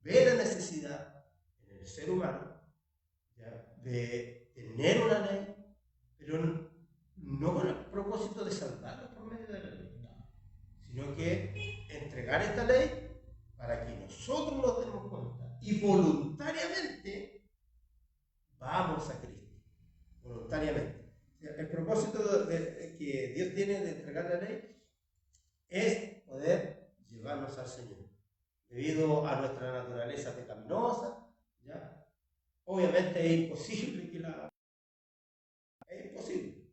ve la necesidad en el ser humano, ¿ya? De tener una ley, pero no con el propósito de salvarnos por medio de la ley, sino que entregar esta ley para que nosotros nos demos cuenta y voluntariamente vamos a Cristo. Voluntariamente. El propósito que Dios tiene de entregar la ley es poder llevarnos al Señor. Debido a nuestra naturaleza pecaminosa, ¿ya? Obviamente es imposible es imposible,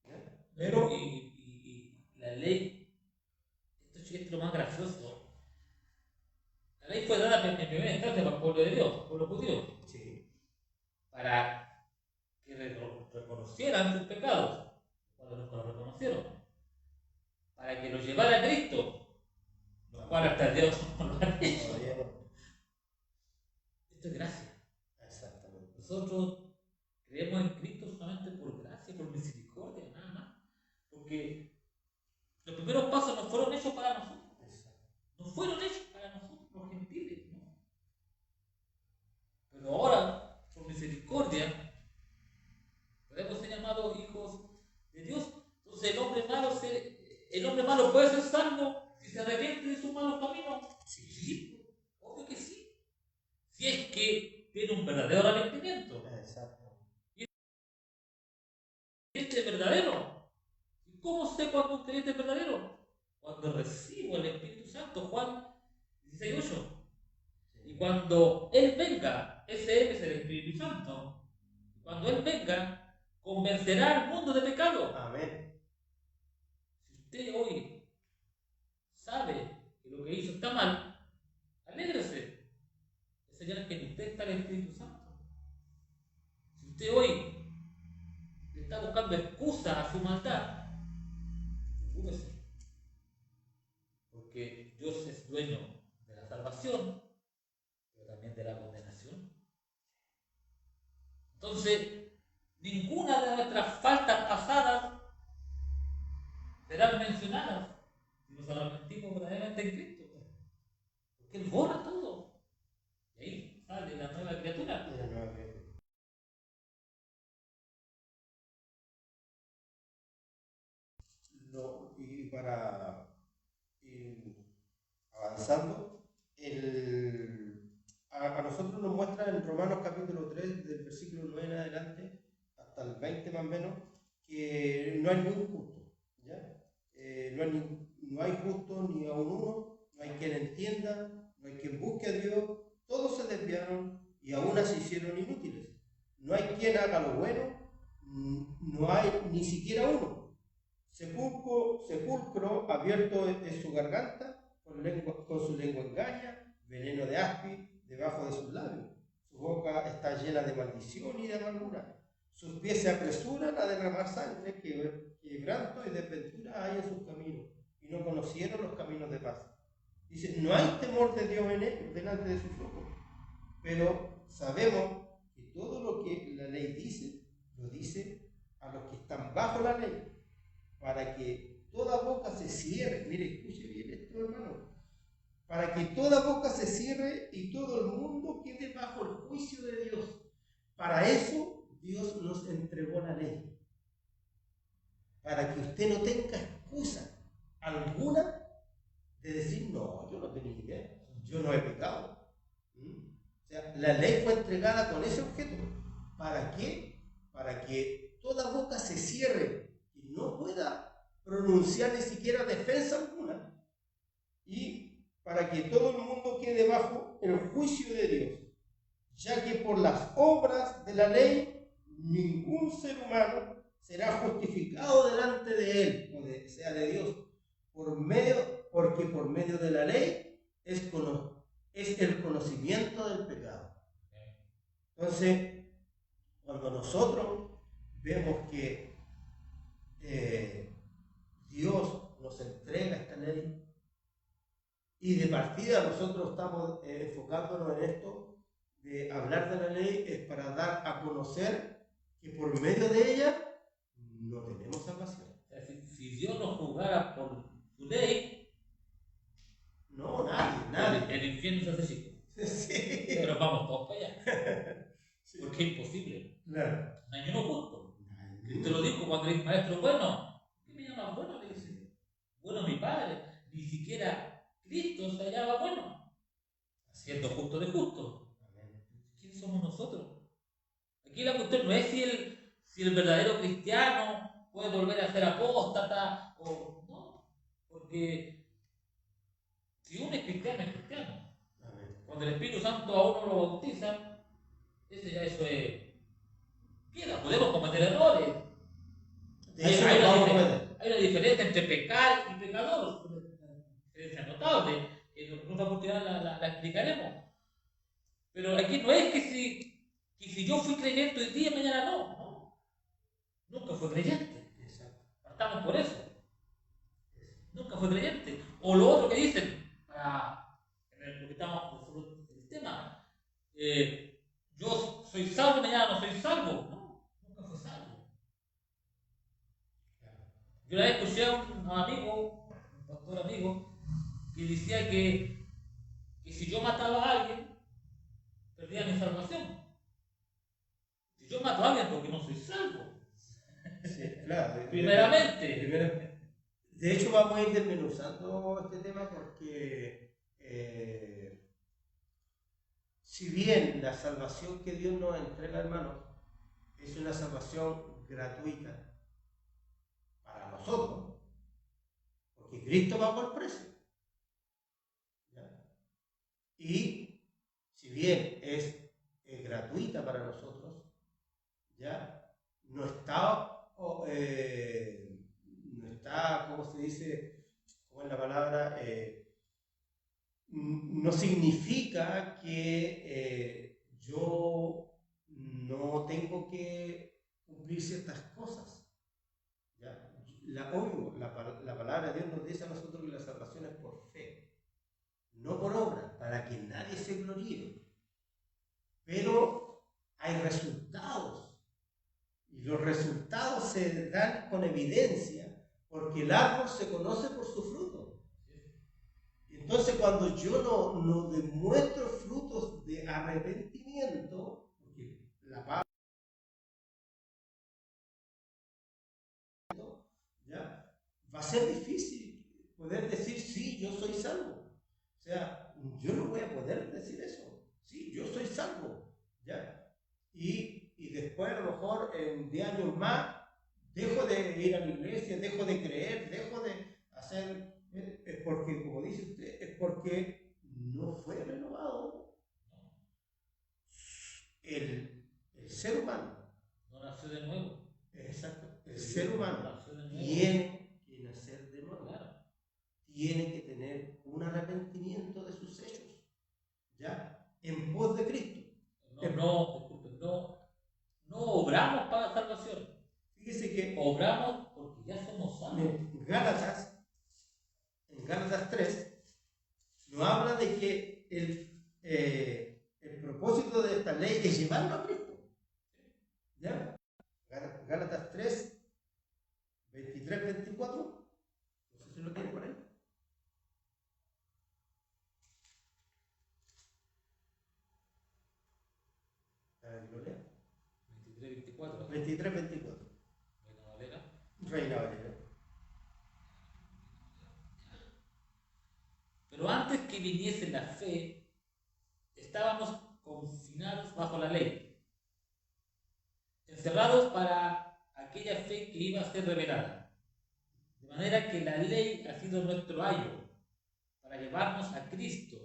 ¿ya? Pero y la ley, esto es lo más gracioso. La ley fue dada en primera instancia para el pueblo de Dios, el pueblo judío, sí, para que reconocieran sus pecados, cuando los reconocieron, para que los llevara a Cristo, los cuales hasta Dios no lo ha hecho. Esto es gracia. Exactamente. Nosotros creemos en Cristo solamente por gracia, por misericordia, nada más. Porque los primeros no fueron hechos para nosotros. No fueron hechos para nosotros, los gentiles, ¿no? Pero ahora, por misericordia, podemos ser llamados hijos de Dios. Entonces el hombre malo puede ser salvo si se arrepiente de sus malos caminos. Sí, obvio que sí. Si es que tiene un verdadero arrepentimiento. Exacto. Y este es verdadero. ¿Y cómo sé cuando un creyente es verdadero? Cuando recibo el Espíritu Santo, Juan 16:8. Y cuando Él venga, ese Él es el Espíritu Santo. Cuando Él venga, convencerá al mundo de pecado. Amén. Si usted hoy sabe que lo que hizo está mal, alégrese. Es señal que en usted está el Espíritu Santo. Si usted hoy le está buscando excusa a su maldad, preocúpese. Porque Dios es dueño de la salvación, pero también de la condenación. Entonces, ninguna de nuestras faltas pasadas serán mencionadas si nos arrepentimos verdaderamente en Cristo. Porque Él borra todo. Y ahí sale la nueva criatura. No, y para ir avanzando, a nosotros nos muestra en Romanos capítulo 3, del versículo 9 en adelante, hasta el 20 más o menos, que no hay ni un justo, ¿ya? No hay justo ni aun uno, no hay quien entienda, no hay quien busque a Dios, todos se desviaron y aún se hicieron inútiles. No hay quien haga lo bueno, no hay ni siquiera uno. Sepulcro abierto es su garganta, con su lengua engaña, veneno de aspi debajo de sus labios. Su boca está llena de maldición y de amargura. Sus pies se apresuran a derramar sangre, quebranto y desventura hay en sus caminos, y no conocieron los caminos de paz. Dice, no hay temor de Dios en ellos, delante de sus ojos. Pero sabemos que todo lo que la ley dice, lo dice a los que están bajo la ley, para que toda boca se cierre. Mire, escuche bien esto, hermano. Para que toda boca se cierre y todo el mundo quede bajo el juicio de Dios. Para eso Dios nos entregó la ley. Para que usted no tenga excusa alguna de decir, no, yo no tenía idea, yo no he pecado. O sea, la ley fue entregada con ese objeto. ¿Para qué? Para que toda boca se cierre y no pueda pronunciar ni siquiera defensa alguna. Y para que todo el mundo quede bajo el juicio de Dios, ya que por las obras de la ley ningún ser humano será justificado delante de él, o sea, de Dios, porque por medio de la ley es el conocimiento del pecado. Entonces, cuando nosotros vemos que Dios nos entrega esta ley, y de partida nosotros estamos enfocándonos en esto, de hablar de la ley, es para dar a conocer que por medio de ella no tenemos salvación. O sea, si Dios nos juzgara por su ley, no, nadie. El infierno se hace chico. Sí. Pero vamos todos para allá. Sí. Porque es imposible. Claro. No hay uno justo. Cristo lo dijo cuando le dijo, maestro bueno. ¿Qué me llama bueno? Le dice. Bueno, mi padre. Ni siquiera Cristo se hallaba bueno. Siendo justo de justo. ¿Quién somos nosotros? Aquí la cuestión no es si el verdadero cristiano puede volver a ser apóstata o no. Porque si uno es cristiano, es cristiano. Cuando el Espíritu Santo a uno lo bautiza, eso es. Queda, podemos cometer errores. Hay una diferencia entre pecar y pecador. Una diferencia notable. En otra oportunidad la explicaremos. Pero aquí no es que si yo fui creyente hoy día, mañana no. Nunca fue creyente. Partamos por eso. Nunca fue creyente. O lo otro que dicen, en lo que estamos sobre el tema, yo soy salvo, mañana no soy salvo. No, nunca fue salvo. Yo una vez escuché a un amigo, un pastor amigo, que decía que si yo mataba a alguien, perdía mi salvación. Si yo mato a alguien porque no soy salvo. Sí, claro. Primeramente. De hecho, vamos a ir desmenuzando este tema porque si bien la salvación que Dios nos entrega, hermanos, es una salvación gratuita para nosotros, porque Cristo pagó el precio. ¿Ya? Y si bien es gratuita para nosotros, ya no está, ¿cómo se dice? ¿Cómo es la palabra? No significa que yo no tengo que cumplir ciertas cosas. ¿Ya? Obvio, la palabra de Dios nos dice a nosotros que la salvación es por fe, no por obra, para que nadie se gloríe. Pero hay resultados, y los resultados se dan con evidencia, porque el árbol se conoce por su fruto. Entonces, cuando yo no demuestro frutos de arrepentimiento, porque la palabra, ¿ya?, va a ser difícil poder decir, sí, yo soy salvo. O sea, yo no voy a poder decir eso. Sí, yo soy salvo. ¿Ya? Y después, a lo mejor, en 10 años más, dejo de ir a la iglesia, dejo de creer, dejo de hacer. Es porque, como dice usted, es porque no fue renovado el ser humano. No nació de nuevo. Exacto. El ser humano tiene que nacer de nuevo. Claro. Tiene que tener un arrepentimiento de sus hechos, ¿ya? En pos de Cristo. No obramos para la salvación. Fíjese que obramos porque ya somos salvos. En Gálatas 3 nos habla de que el propósito de esta ley es llevarlo a Cristo. ¿Ya? Gálatas 3, 23, 24. No sé si lo tiene por ahí. ¿Lo leo? 23, 24. 23, 24. Reina Valera. Pero antes que viniese la fe, estábamos confinados bajo la ley, encerrados para aquella fe que iba a ser revelada. De manera que la ley ha sido nuestro ayo para llevarnos a Cristo,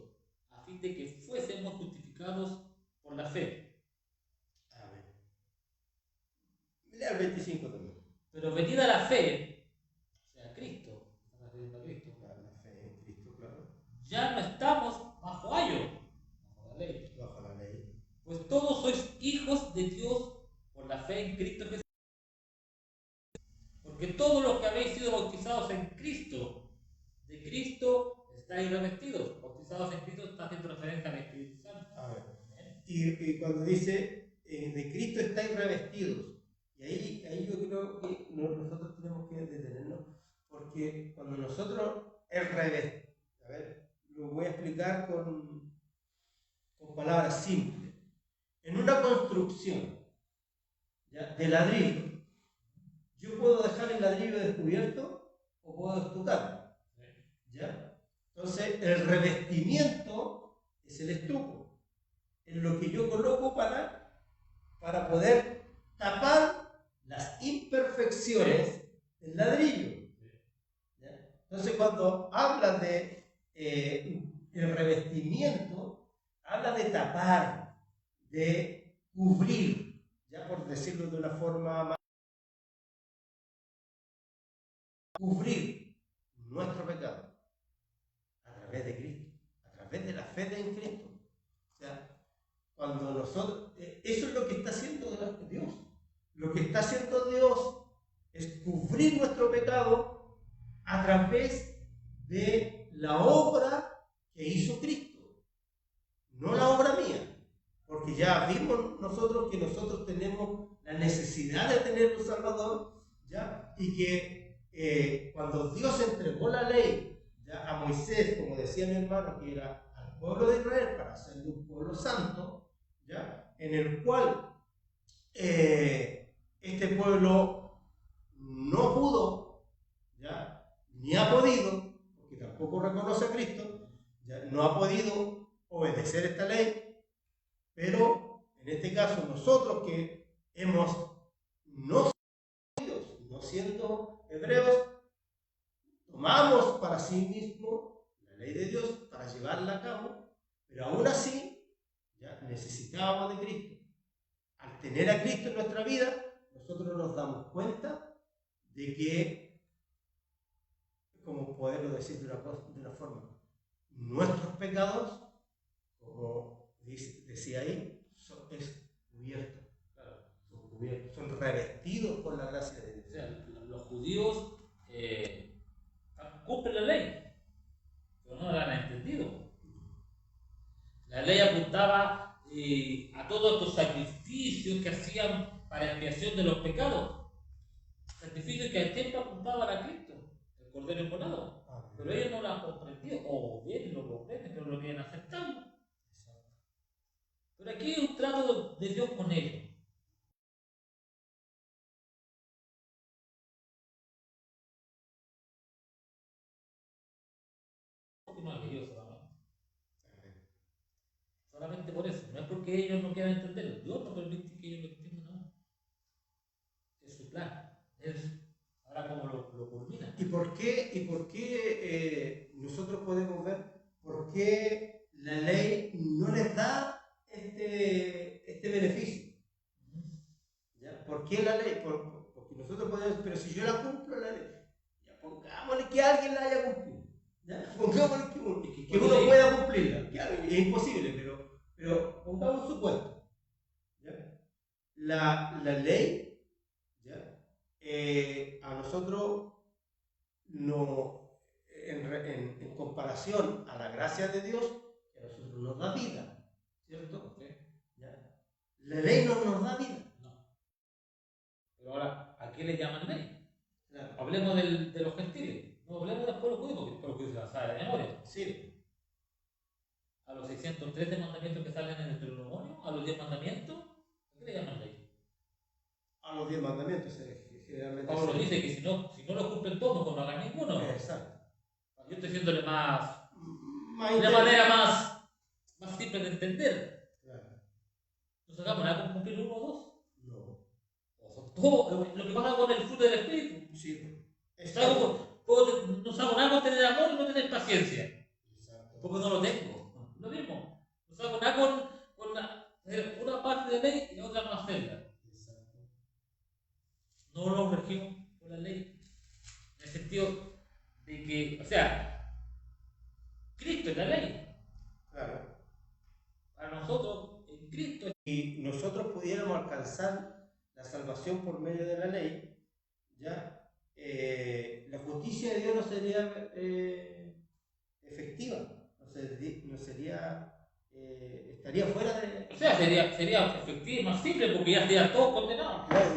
a fin de que fuésemos justificados por la fe. Amén. Mira el 25 también. Pero venida la fe, o sea, Cristo, la fe en Cristo, claro. Ya no estamos bajo ayo, bajo la ley. Bajo la ley. Pues todos sois hijos de Dios por la fe en Cristo Jesús. Porque todos los que habéis sido bautizados en Cristo, de Cristo estáis revestidos. Bautizados en Cristo está haciendo referencia al Espíritu Santo. A ver. Y cuando dice de Cristo estáis revestidos, y ahí yo creo que nosotros tenemos que detenernos, porque cuando nosotros a ver, lo voy a explicar con palabras simples. En una construcción, ¿ya?, de ladrillo, yo puedo dejar el ladrillo descubierto o puedo estucarlo, ¿ya? Entonces, el revestimiento es el estuco, es lo que yo coloco para poder tapar las imperfecciones del ladrillo. ¿Ya? Entonces, cuando habla de el revestimiento, habla de tapar, de cubrir, ya por decirlo de una forma más, cubrir nuestro pecado a través de Cristo, a través de la fe en Cristo. O sea, cuando nosotros, eso es lo que está haciendo Dios. Lo que está haciendo Dios es cubrir nuestro pecado a través de la obra que hizo Cristo, no la obra mía, porque ya vimos nosotros que nosotros tenemos la necesidad de tener un Salvador, ¿ya? Y que cuando Dios entregó la ley a Moisés, como decía mi hermano, que era al pueblo de Israel para hacerle un pueblo santo, ¿ya? En el cual este pueblo no pudo, ¿ya? Ni ha podido, porque tampoco reconoce a Cristo, ¿ya? No ha podido obedecer esta ley, pero en este caso nosotros que hemos no siendo hebreos, tomamos para sí mismo la ley de Dios para llevarla a cabo, pero aún así ya necesitábamos de Cristo. Al tener a Cristo en nuestra vida, nosotros nos damos cuenta de que, como poderlo decir de una forma, nuestros pecados, como decía ahí, es cubierto. Son revestidos por la gracia de Dios. O sea, los judíos cumplen la ley, pero no la han entendido. La ley apuntaba a todos estos sacrificios que hacían para expiación de los pecados, sacrificios que al tiempo apuntaban a Cristo, el Cordero Inmolado. Pero ellos no lo han comprendido, o bien lo comprenden, pero lo vienen aceptando. Pero aquí hay un trato de Dios con ellos. Porque no han leído solamente por eso, no es porque ellos no quieran entenderlo, Dios no permite que ellos lo entiendan aún. Es su plan, ahora cómo lo culmina. ¿Y por qué nosotros podemos ver por qué la ley no les da este beneficio? ¿Ya? ¿Por qué la ley? Porque nosotros podemos, pero si yo la cumplo la ley, ya pongámosle que alguien la haya cumplido, ¿ya? Pongámosle que uno pueda cumplirla, claro, es imposible, pero pongamos un supuesto, ¿ya? La ley, ¿ya? A nosotros en comparación a la gracia de Dios, que a nosotros nos da vida, ¿cierto? ¿Ya? La ley no nos da vida. No. Pero ahora, ¿a qué le llaman ley? Claro. Hablemos de los gentiles, no hablemos del pueblo judío, porque el pueblo judío se la sabe de memoria. Sí. A los 613 mandamientos que salen en el Deuteronomio, a los 10 mandamientos, ¿a qué le llaman ley? A los 10 mandamientos, generalmente. Pablo dice que si no lo cumplen todos, pues no hagan ninguno. Exacto. Yo estoy diciéndole de una manera más simple de entender. Claro. No sacamos nada con cumplir uno o dos. No. O son todo lo que pasa con el fruto del Espíritu. Sí. No hago nada con tener amor y no tener paciencia. Exacto. Porque no lo tengo. Lo mismo. No hago nada con una parte de la ley y la otra no hacerla. Exacto. No lo regimos por la ley. En el sentido de que, o sea, Cristo es la ley. Claro. Para nosotros, en Cristo. Y nosotros pudiéramos alcanzar la salvación por medio de la ley, ¿ya? La justicia de Dios no sería efectiva, no sería, estaría fuera de... O sea, sería efectivo y más simple porque ya estarían todos condenados. Claro,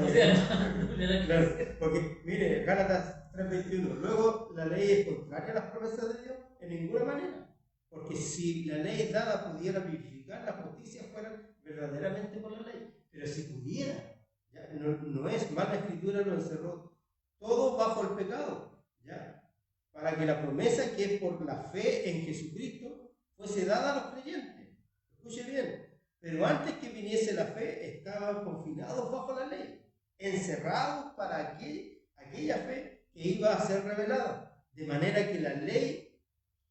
O sea, claro, porque mire, Gálatas 3:21, luego la ley es contraria a las promesas de Dios en ninguna manera, porque si la ley dada pudiera vivificar, la justicia fuera verdaderamente por la ley, pero si pudiera, ¿ya? No es, más la Escritura lo encerró todo bajo el pecado, ¿ya? Para que la promesa que es por la fe en Jesucristo fuese dada a los creyentes. Escuche bien, pero antes que viniese la fe estaban confinados bajo la ley, encerrados para aquella fe que iba a ser revelada, de manera que la ley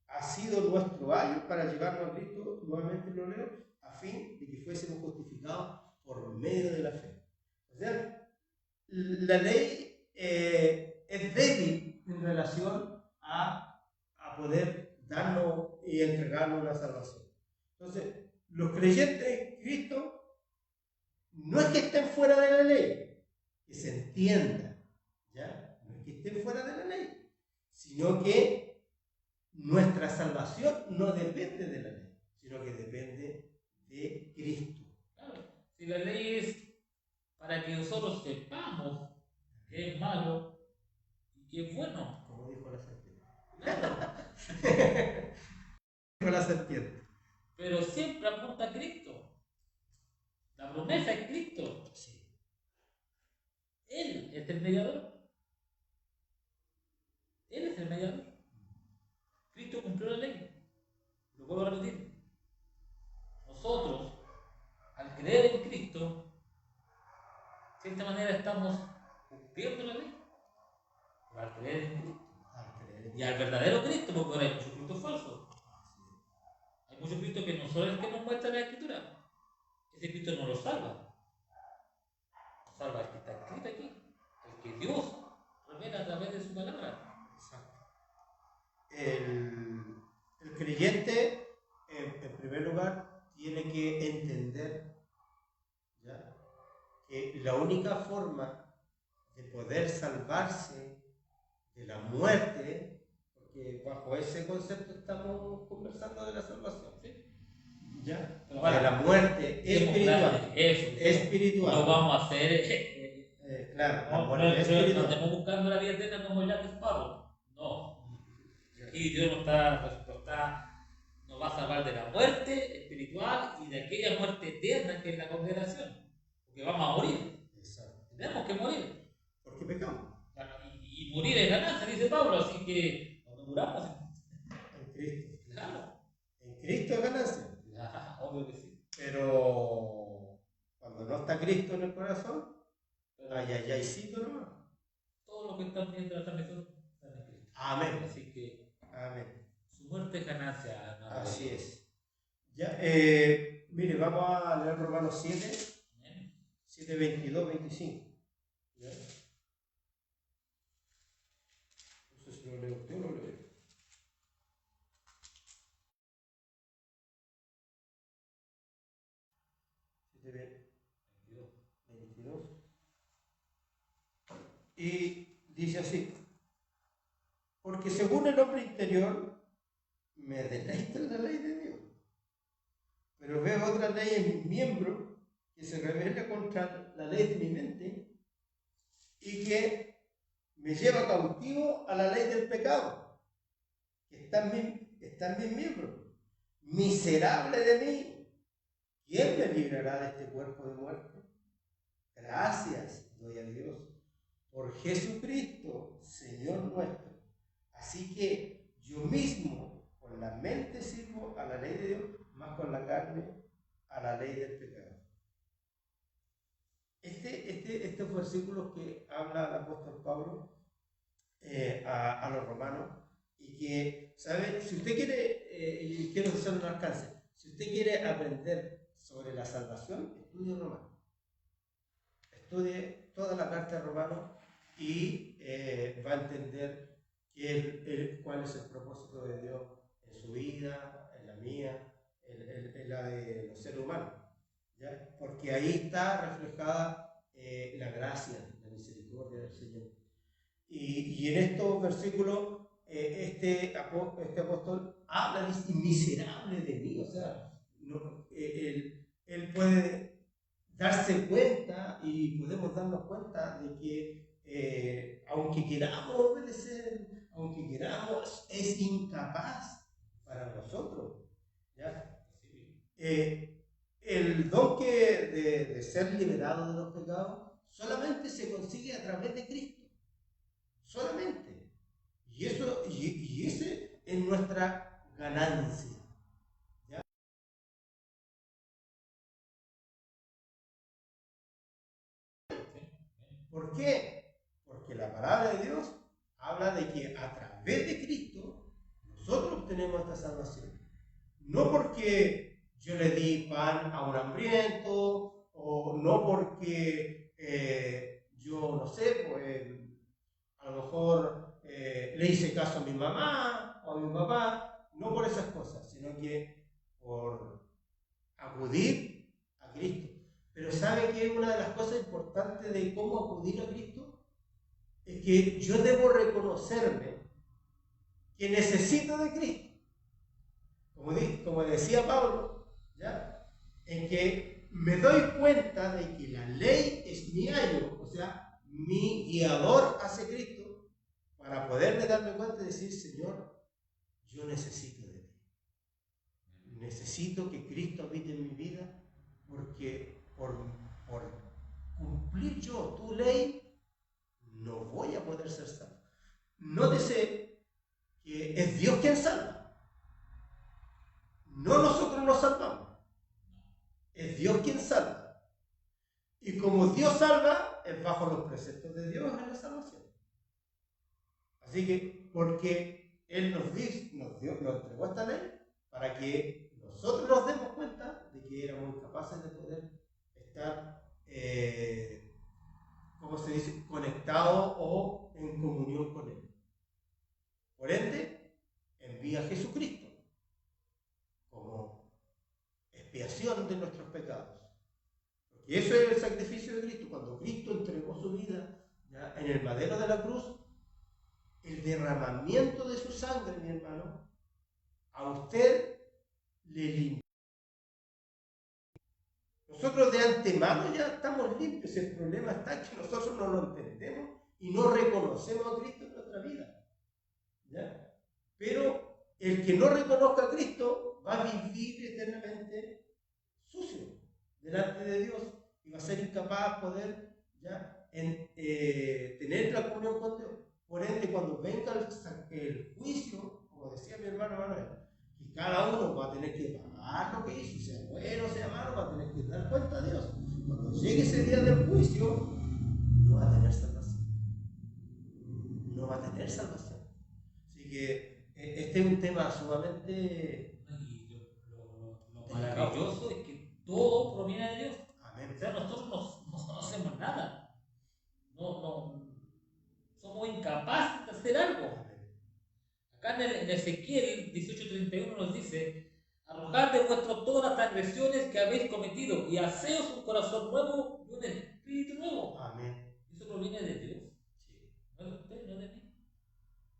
ha sido nuestro ayo para llevarnos a Cristo, nuevamente lo leo, a fin de que fuésemos justificados por medio de la fe. O sea, la ley es débil en relación a poder darnos y entregarnos la salvación. Entonces, los creyentes en Cristo no es que estén fuera de la ley, que se entienda, ¿ya? No es que estén fuera de la ley, sino que nuestra salvación no depende de la ley, sino que depende de Cristo. claro, si la ley es para que nosotros sepamos que es malo y que es bueno. Como dijo la gente. Claro. con la serpiente. Pero siempre apunta a Cristo. La promesa es Cristo. Sí. Él es el mediador. Él es el mediador. Cristo cumplió la ley. Lo vuelvo a repetir. Nosotros, al creer en Cristo, de cierta manera estamos cumpliendo la ley. Al creer en Cristo. Y al verdadero Cristo, porque ahora hay muchos Cristos falsos. Hay muchos Cristos que no son el que nos muestra la Escritura. Ese Cristo no lo salva. Nos salva el que está escrito aquí. El que Dios revela a través de su palabra. Exacto. El creyente, en primer lugar, tiene que entender, ¿ya?, que la única forma de poder salvarse de la muerte, porque bajo ese concepto estamos conversando de la salvación, ¿sí?, ¿ya?, de la muerte espiritual. Espiritual. No vamos a hacer. Claro, la No, muerte espiritual. no estamos buscando la vida eterna como Jack Sparrow. No. Aquí Dios nos va a salvar de la muerte espiritual y de aquella muerte eterna que es la condenación. Porque vamos a morir. Exacto. Tenemos que morir. Porque pecamos. Y morir es ganancia, dice Pablo, así que no muramos. En Cristo. Claro. En Cristo es ganancia. Obvio que sí. Pero cuando no está Cristo en el corazón, ayayaycito nomás. Todo lo que están viendo la transmisión está en Cristo. Amén. Así que Amén. su muerte es ganancia. Así es. Ya, mire, vamos a leer Romanos 7, 22, 25. ¿Ya? No sé si lo leo usted o lo leo yo. Y dice así: porque según el hombre interior me deleito en la ley de Dios, pero veo otra ley en mis miembros que se rebela contra la ley de mi mente y que me lleva cautivo a la ley del pecado que está en mis miembros. Miserable de mí, ¿quién me librará de este cuerpo de muerte? Gracias doy a Dios por Jesucristo, Señor nuestro. Así que yo mismo con la mente sirvo a la ley de Dios, más con la carne a la ley del pecado. Estos versículos que habla el apóstol Pablo a los romanos, y que, ¿sabe? Si usted quiere, y quiero hacer un alcance, si usted quiere aprender sobre la salvación, estudie Romanos. Estudie toda la carta de Romanos y va a entender cuál es el propósito de Dios en su vida, en la mía, en la de los seres humanos, ¿ya? Porque ahí está reflejada la gracia, la misericordia del Señor. Y en estos versículos este apóstol habla, dice, miserable de mí, o sea, no, él puede darse cuenta, y podemos darnos cuenta de que aunque queramos obedecer, aunque queramos, es incapaz para nosotros, ¿ya? El don de ser liberado de los pecados solamente se consigue a través de Cristo, solamente. Y ese es nuestra ganancia. ¿Ya? ¿Por qué? Porque la palabra de Dios habla de que a través de Cristo nosotros obtenemos esta salvación. No porque yo le di pan a un hambriento, o no porque yo, no sé, pues a lo mejor le hice caso a mi mamá o a mi papá, no por esas cosas, sino que por acudir a Cristo. Pero ¿sabe qué es una de las cosas importantes de cómo acudir a Cristo? Es que yo debo reconocerme que necesito de Cristo. Como decía Pablo, ¿ya? En que me doy cuenta de que la ley es mi ayo, o sea, mi guiador hacia Cristo, para poderme darme cuenta y decir: Señor, yo necesito de ti. necesito que Cristo habite en mi vida, porque por cumplir yo tu ley, no voy a poder ser salvo. Nótese que es Dios quien salva. No nosotros nos salvamos. Es Dios quien salva. Y como Dios salva, es bajo los preceptos de Dios en la salvación. Así que, porque Él nos entregó esta ley para que nosotros nos demos cuenta de que éramos incapaces de poder estar, ¿cómo se dice?, conectados o en comunión con Él. Por ende, envía a Jesucristo como expiación de nuestros pecados. Porque eso es el sacrificio de Cristo. Cuando Cristo entregó su vida ya en el madero de la cruz, el derramamiento de su sangre, mi hermano, a usted le limpia. Nosotros de antemano ya estamos limpios. El problema está que nosotros no lo entendemos y no reconocemos a Cristo en nuestra vida. ¿Ya? Pero el que no reconozca a Cristo va a vivir eternamente sucio delante de Dios y va a ser incapaz de poder ya tener la comunión con Dios. Por ende, cuando venga el juicio, como decía mi hermano Manuel, que cada uno va a tener que pagar lo que hizo, sea bueno o sea malo, va a tener que dar cuenta a Dios. Cuando llegue ese día del juicio, no va a tener salvación. No va a tener salvación. Así que este es un tema sumamente... Lo maravilloso es que todo proviene de Dios. Amén. O sea, nosotros no hacemos nada. Somos incapaces de hacer algo. Acá en Ezequiel 18:31 nos dice: arrojad de vuestro todas las transgresiones que habéis cometido y haceos un corazón nuevo y un espíritu nuevo. Amén. Eso proviene de Dios. Sí. No de usted, no de mí.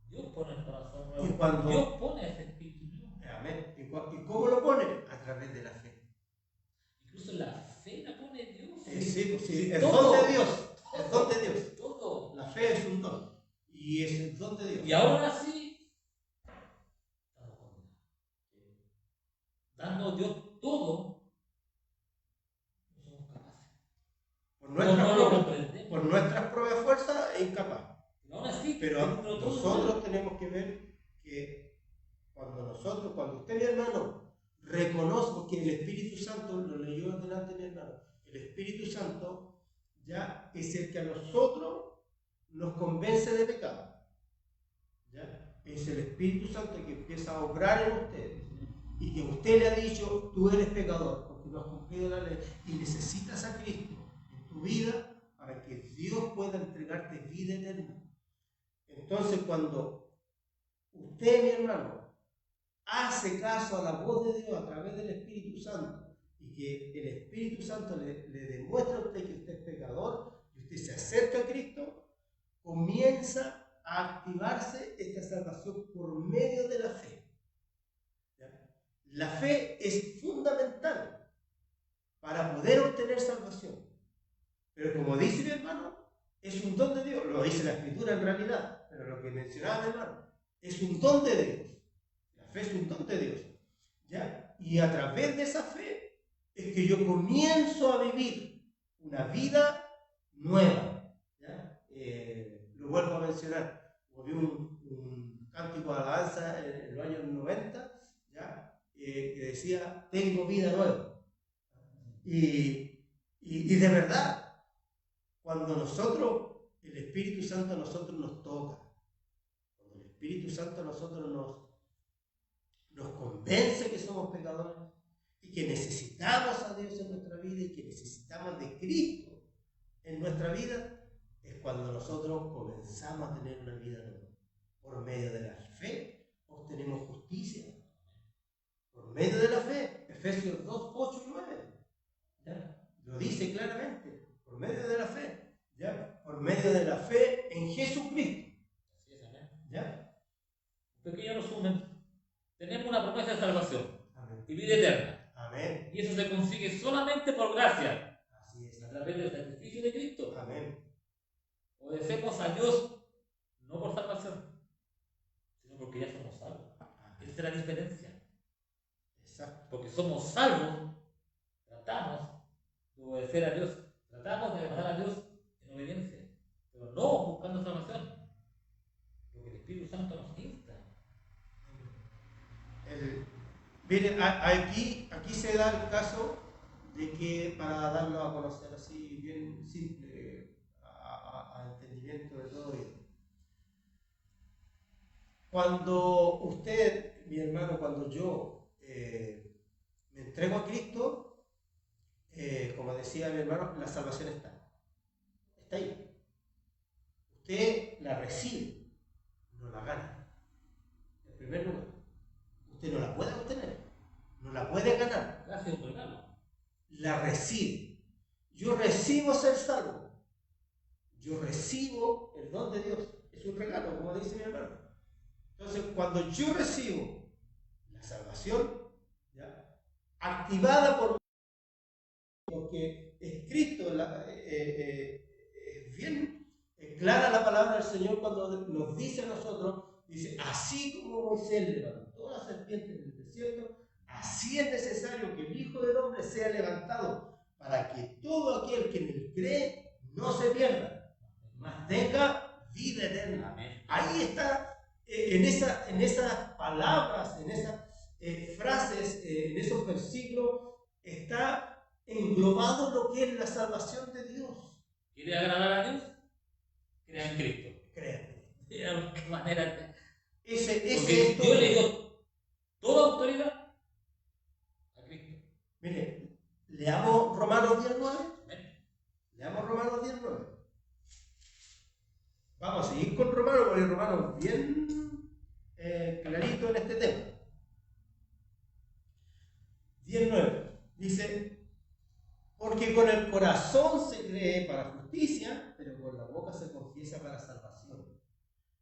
Dios pone el corazón Y nuevo. cuando... Dios pone ese espíritu nuevo. Amén. ¿Y cómo lo pone? A través de la fe. Incluso la fe la pone Dios. Sí. Es todo, don de Dios. Es don de Dios. Todo. La fe es un don. Y es el don de Dios. Y ahora sí, estamos condenados. Dando Dios todo, no somos capaces. No lo comprendemos. Por nuestras propias fuerzas es incapaz. Aún así, pero nosotros tenemos que ver que cuando usted, mi hermano, reconoce que el Espíritu Santo, lo leyó delante mi hermano, el Espíritu Santo ya es el que a nosotros nos convence de pecado. ¿Ya? Es el Espíritu Santo que empieza a obrar en ustedes y que usted le ha dicho: tú eres pecador porque no has cumplido la ley y necesitas a Cristo en tu vida para que Dios pueda entregarte vida eterna. Entonces, cuando usted, mi hermano, hace caso a la voz de Dios a través del Espíritu Santo y que el Espíritu Santo le demuestra a usted que usted es pecador y usted se acerca a Cristo, comienza a activarse esta salvación por medio de la fe. ¿Ya? La fe es fundamental para poder obtener salvación. Pero como dice mi hermano, es un don de Dios. Lo dice la Escritura en realidad, pero lo que mencionaba mi hermano, es un don de Dios. La fe es un don de Dios. ¿Ya? Y a través de esa fe es que yo comienzo a vivir una vida nueva. ¿Ya? Lo vuelvo a mencionar. Hubo un cántico de alabanza en los años 90, ¿ya? Que decía: tengo vida nueva. Y de verdad, cuando el Espíritu Santo a nosotros nos toca, cuando el Espíritu Santo a nosotros nos convence que somos pecadores y que necesitamos a Dios en nuestra vida y que necesitamos de Cristo en nuestra vida, es cuando nosotros comenzamos a tener una vida nueva. Por medio de la fe obtenemos justicia. Por medio de la fe, Efesios 2, 8 y 9. ¿Ya? Lo dice claramente. Por medio de la fe. ¿Ya? Por medio de la fe en Jesucristo. Así es, amén. ¿Ya? Un pequeño resumen. Tenemos una promesa de salvación. Amén. Y vida eterna. Amén. Y eso se consigue solamente por gracia. Así es. A través del sacrificio de Cristo. Amén. Obedecemos a Dios no por salvación, sino porque ya somos salvos. Esa es la diferencia. Exacto. Porque somos salvos, tratamos de obedecer a Dios, tratamos de agradar a Dios en obediencia, pero no buscando salvación. Lo que el Espíritu Santo nos insta. Miren, aquí se da el caso de que, para darlo a conocer así bien simple, a entendimiento de todo ello. Cuando usted, mi hermano, cuando yo me entrego a Cristo, como decía mi hermano, la salvación está ahí. Usted la recibe, no la gana. En primer lugar, usted no la puede obtener, no la puede ganar. Gracias por regalo. La recibe. Yo recibo ser salvo. Yo recibo el don de Dios. Es un regalo, como dice mi hermano. Entonces, cuando yo recibo la salvación, ¿ya?, activada porque es Cristo, es bien clara la palabra del Señor cuando nos dice a nosotros, dice, así como Moisés levantó la serpiente en el desierto, así es necesario que el Hijo del Hombre sea levantado, para que todo aquel que en él cree no se pierda, mas tenga vida eterna. Amén. Ahí está, en esas palabras, en esas frases, en esos versículos, está englobado lo que es la salvación de Dios. ¿Quiere agradar a Dios? Crea en Cristo. Créanme. De qué manera. Porque Dios le dio toda autoridad a Cristo. Mire, leamos Romanos 10:9. Leamos Romanos 10:9. Vamos a seguir con Romanos, porque Romanos bien clarito en este tema. 10:9 dice: porque con el corazón se cree para justicia, pero con la boca se confiesa para salvación.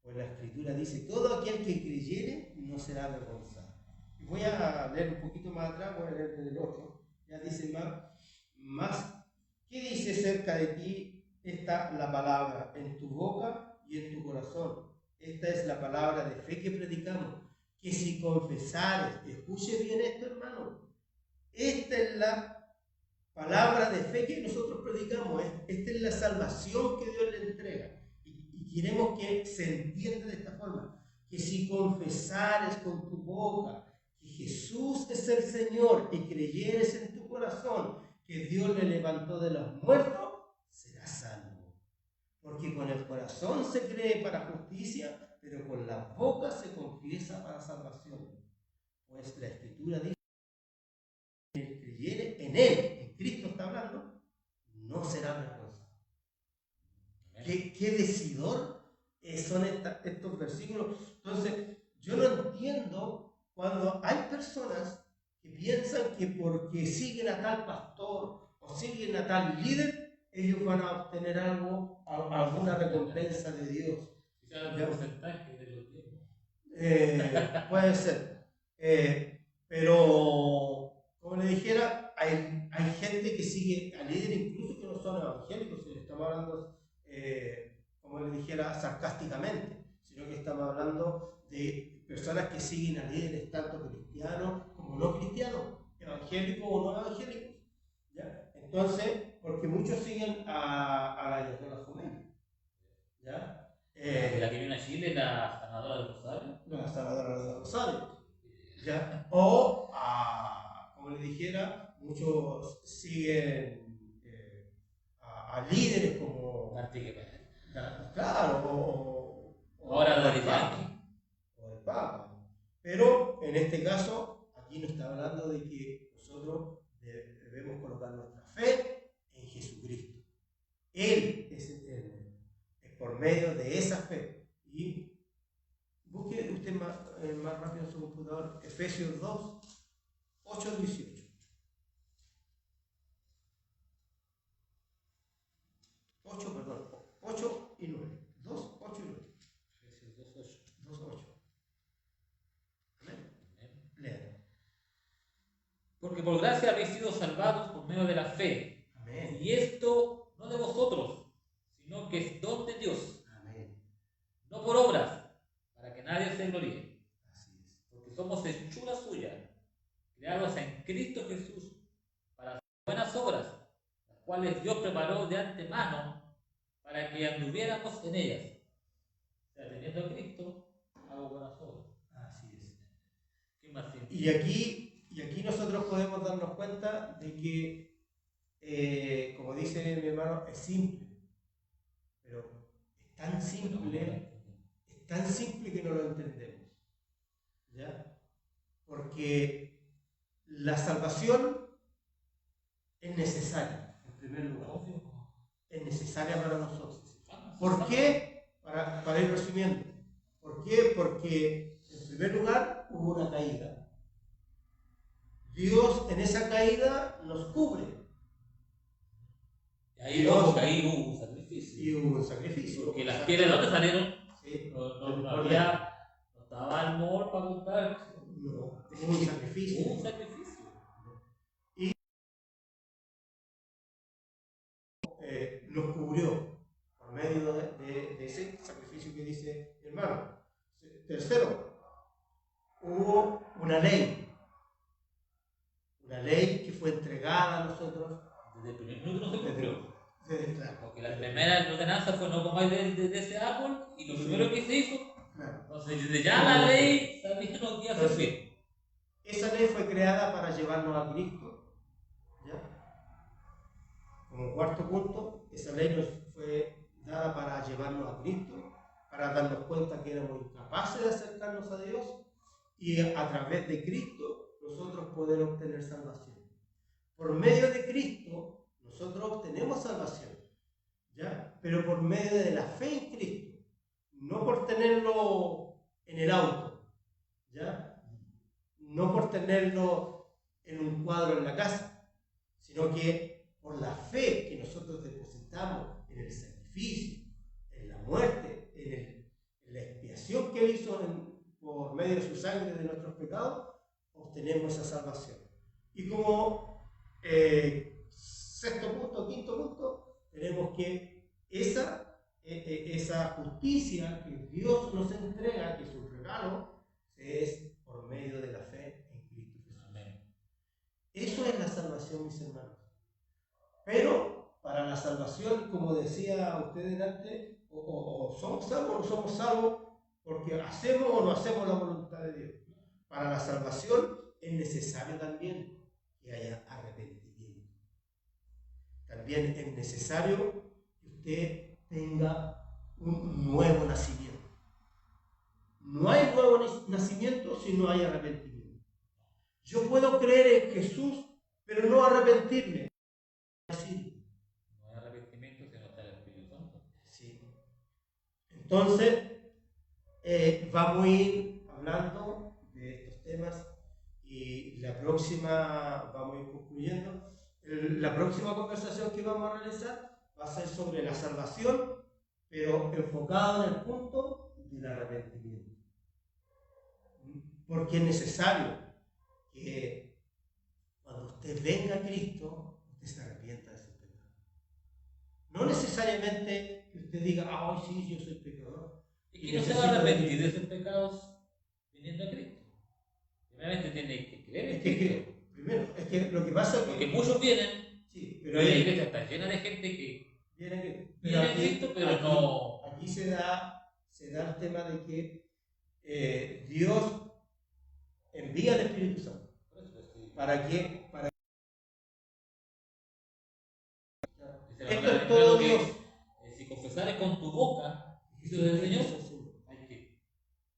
Pues la Escritura dice: todo aquel que creyere no será avergonzado. Y voy a leer un poquito más atrás, voy a leer desde el 8. Ya dice más, ¿qué dice cerca de ti está la palabra en tu boca y en tu corazón? Esta es la palabra de fe que predicamos, que si confesares, escuche bien esto, hermano, esta es la palabra de fe que nosotros predicamos, esta es la salvación que Dios le entrega. Y queremos que se entienda de esta forma, que si confesares con tu boca que Jesús es el Señor y creyeres en tu corazón que Dios le levantó de los muertos, serás salvo. Porque con el corazón se cree para justicia, pero con la boca se confiesa para salvación. Pues la Escritura dice: el creyere en Él, en Cristo está hablando, no será avergonzado. ¿Qué decidor son estos versículos? Entonces, yo no entiendo cuando hay personas que piensan que porque siguen a tal pastor o siguen a tal líder, ellos van a obtener algo, alguna recompensa de Dios. Quizás el porcentaje de los tiempos. Puede ser. Pero, como le dijera, hay gente que sigue a líderes incluso que no son evangélicos, si le estamos hablando, como le dijera, sarcásticamente, sino que estamos hablando de personas que siguen a líderes tanto cristianos como no cristianos, evangélicos o no evangélicos, ¿ya? Entonces, porque muchos siguen a la Ayatollah Khomeini, ¿ya? La que vino a Chile, la sanadora del Rosario. La sanadora del Rosario, ¿ya? O como le dijera, muchos siguen a líderes como claro, ahora o el Papa. Pero en este caso, aquí nos está hablando de que nosotros debemos colocar nuestra fe en Jesucristo. Él es eterno. Es por medio de esa fe. Y busque usted más rápido en su computador, Efesios 2, 8-18. 8 y 9. 2, 8 y 9. Efesios 2, 8. Amén. Lean. Porque por gracia habéis sido salvados por medio de la fe. Amén. Y esto no de vosotros, sino que es don de Dios. Amén. No por obras, para que nadie se gloríe. Así es. Porque somos hechura suya, creados en Cristo Jesús para hacer buenas obras, las cuales Dios preparó de antemano para que anduviéramos en ellas. O sea, teniendo a Cristo, hago buenas obras. Así es. ¿Qué más simple? Y aquí nosotros podemos darnos cuenta de que, como dice mi hermano, es simple, pero es tan simple que no lo entendemos, ¿ya? Porque la salvación es necesaria, en primer lugar, es necesaria para nosotros. ¿Por qué? Para ir resumiendo. ¿Por qué? Porque en primer lugar hubo una caída. Dios en esa caída nos cubre. Ahí hubo un sacrificio. Y hubo un sacrificio. Porque las pieles de dónde salieron, sí, no estaba el mol para contar. No, hubo un sacrificio. Hubo un sacrificio. Y nos cubrió por medio de ese sacrificio que dice mi hermano. Tercero, hubo una ley que fue entregada a nosotros. Desde el primer minuto no se cumplió. Claro. Porque la primera ordenanza fue no comáis de ese árbol, y lo primero que se hizo, claro. Entonces desde ya la ley sabía lo que iba a hacer. Esa ley fue creada para llevarnos a Cristo, ¿ya? Como cuarto punto, esa ley nos fue dada para llevarnos a Cristo, para darnos cuenta que éramos incapaces de acercarnos a Dios y a través de Cristo nosotros poder obtener salvación. Por medio de Cristo nosotros obtenemos salvación, ¿ya? Pero por medio de la fe en Cristo, no por tenerlo en el auto, ¿ya? No por tenerlo en un cuadro en la casa, sino que por la fe que nosotros depositamos en el sacrificio, en la muerte, en la expiación que Él hizo por medio de su sangre de nuestros pecados, obtenemos esa salvación. Y como sexto punto, quinto punto, tenemos que esa justicia que Dios nos entrega, que es un regalo, es por medio de la fe en Cristo Jesús. Amén. Eso es la salvación, mis hermanos. Pero para la salvación, como decía usted antes, o somos salvos o no somos salvos, porque hacemos o no hacemos la voluntad de Dios. Para la salvación es necesario también que haya arrepentimiento. También es necesario que usted tenga un nuevo nacimiento. No hay nuevo nacimiento si no hay arrepentimiento. Yo puedo creer en Jesús, pero no arrepentirme. No hay arrepentimiento si no está el Espíritu Santo. Sí. Entonces, vamos a ir hablando de estos temas y la próxima, vamos a ir concluyendo. La próxima conversación que vamos a realizar va a ser sobre la salvación, pero enfocado en el punto del arrepentimiento. Porque es necesario que cuando usted venga a Cristo, usted se arrepienta de sus pecados. No necesariamente que usted diga, ay, sí, yo soy pecador. Y que no se va a arrepentir de sus pecados viniendo a Cristo. Primeramente tiene que creer en Cristo. Primero, es que lo que pasa es que... Porque muchos vienen, sí, pero la iglesia está llena de gente que viene a Cristo, pero no... Aquí se da el tema de que Dios envía al Espíritu Santo. ¿Para qué? Esto es todo Dios. Si confesares con tu boca Jesús es el Señor, hay que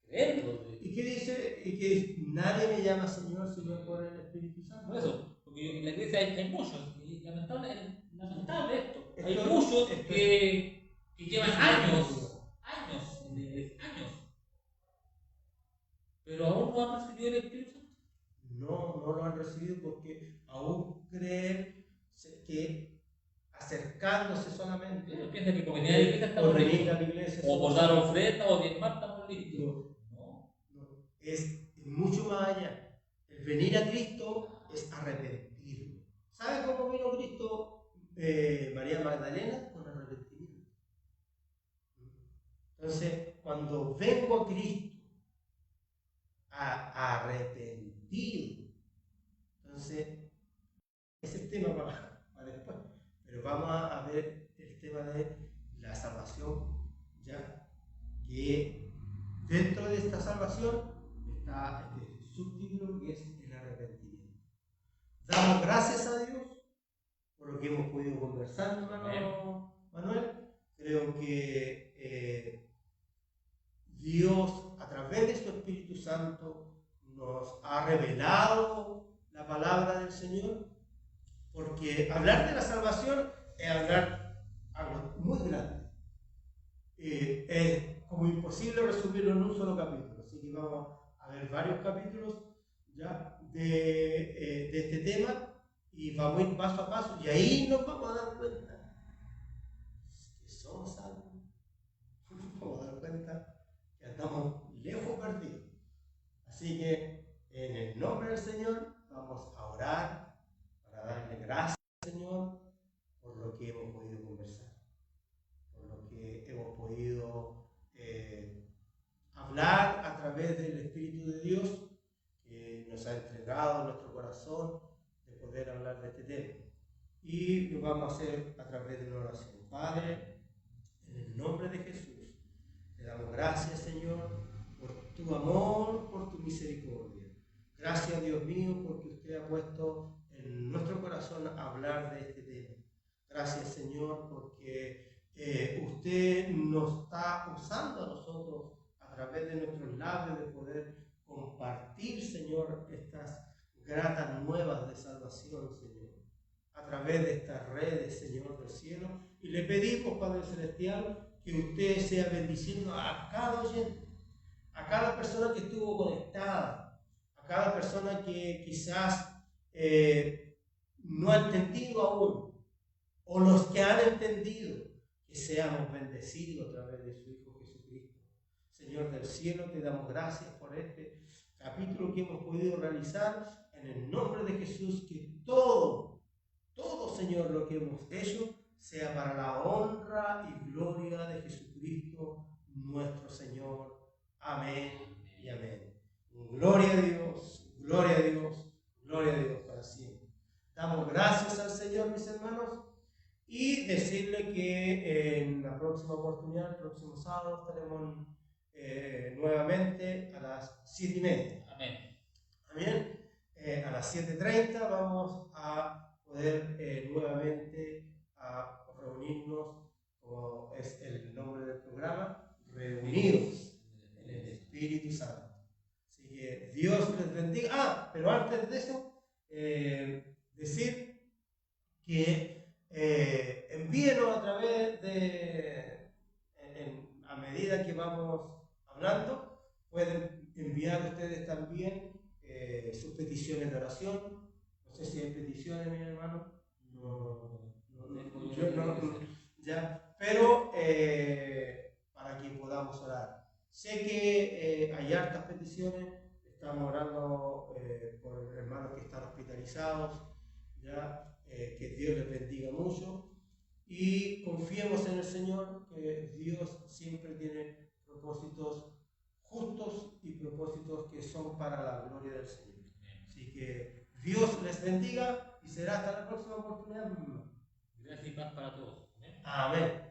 creerlo. ¿Y qué dice? Y que nadie me llama Señor sino por el Espíritu Santo. Por eso, porque en la iglesia hay muchos, y lamentable esto. Hay muchos que llevan años, pero aún no han recibido el Espíritu Santo. No lo han recibido porque aún creen que acercándose solamente. Pero piensa que por venir a la iglesia estamos listos. O por dar ofrenda o diezmar estamos listos. No. Es mucho más allá. El venir a Cristo es arrepentirlo. ¿Sabe cómo vino Cristo María Magdalena? Con arrepentimiento. Entonces, cuando vengo a Cristo a arrepentir Entonces, ese es el tema para después. Pero vamos a ver el tema de la salvación, ya que dentro de esta salvación está este subtítulo que es el arrepentimiento. Damos gracias a Dios por lo que hemos podido conversar, hermano Manuel. Creo que Dios, a través de su Espíritu Santo, nos ha revelado la palabra del Señor, porque hablar de la salvación es hablar algo muy grande. Es como imposible resumirlo en un solo capítulo, así que vamos a ver varios capítulos ya de este tema y vamos a ir paso a paso y ahí nos vamos a dar cuenta que somos salvos. Nos vamos a dar cuenta que andamos lejos perdidos. Así que en el nombre del Señor vamos a orar para darle gracias al Señor por lo que hemos podido conversar, por lo que hemos podido hablar a través del Espíritu de Dios que nos ha entregado en nuestro corazón de poder hablar de este tema. Y lo vamos a hacer a través de una oración. Padre, en el nombre de Jesús, te damos gracias, Señor, por tu amor, por tu misericordia. Gracias, Dios mío, porque usted ha puesto en nuestro corazón hablar de este tema. Gracias, Señor, porque usted nos está usando a nosotros a través de nuestros labios de poder compartir, Señor, estas gratas nuevas de salvación, Señor, a través de estas redes, Señor del cielo. Y le pedimos, Padre Celestial, que usted sea bendiciendo a cada oyente, a cada persona que estuvo conectada, a cada persona que quizás no ha entendido aún, o los que han entendido, que seamos bendecidos a través de su Hijo Jesucristo. Señor del cielo, te damos gracias por este capítulo que hemos podido realizar en el nombre de Jesús, que todo, Señor, lo que hemos hecho sea para la honra y gloria de Jesucristo, nuestro Señor. Amén y amén. Gloria a Dios, gloria a Dios, gloria a Dios para siempre. Damos gracias al Señor, mis hermanos, y decirle que en la próxima oportunidad, el próximo sábado, estaremos nuevamente a las 7:30. Amén. Amén. A las 7:30 vamos a poder nuevamente a reunirnos, como es el nombre del programa, reunidos en el Espíritu Santo. Así que Dios les bendiga. Pero antes de eso, decir que envíenos a través de, a medida que vamos hablando, pueden enviar ustedes también sus peticiones de oración. No sé si hay peticiones, mi hermano. Ya, pero para que podamos orar. Sé que hay hartas peticiones. Estamos orando por hermanos que están hospitalizados, ya, que Dios les bendiga mucho y confiemos en el Señor, que Dios siempre tiene propósitos justos y propósitos que son para la gloria del Señor. Así que Dios les bendiga y será hasta la próxima oportunidad. Gracias y paz para todos. Amén.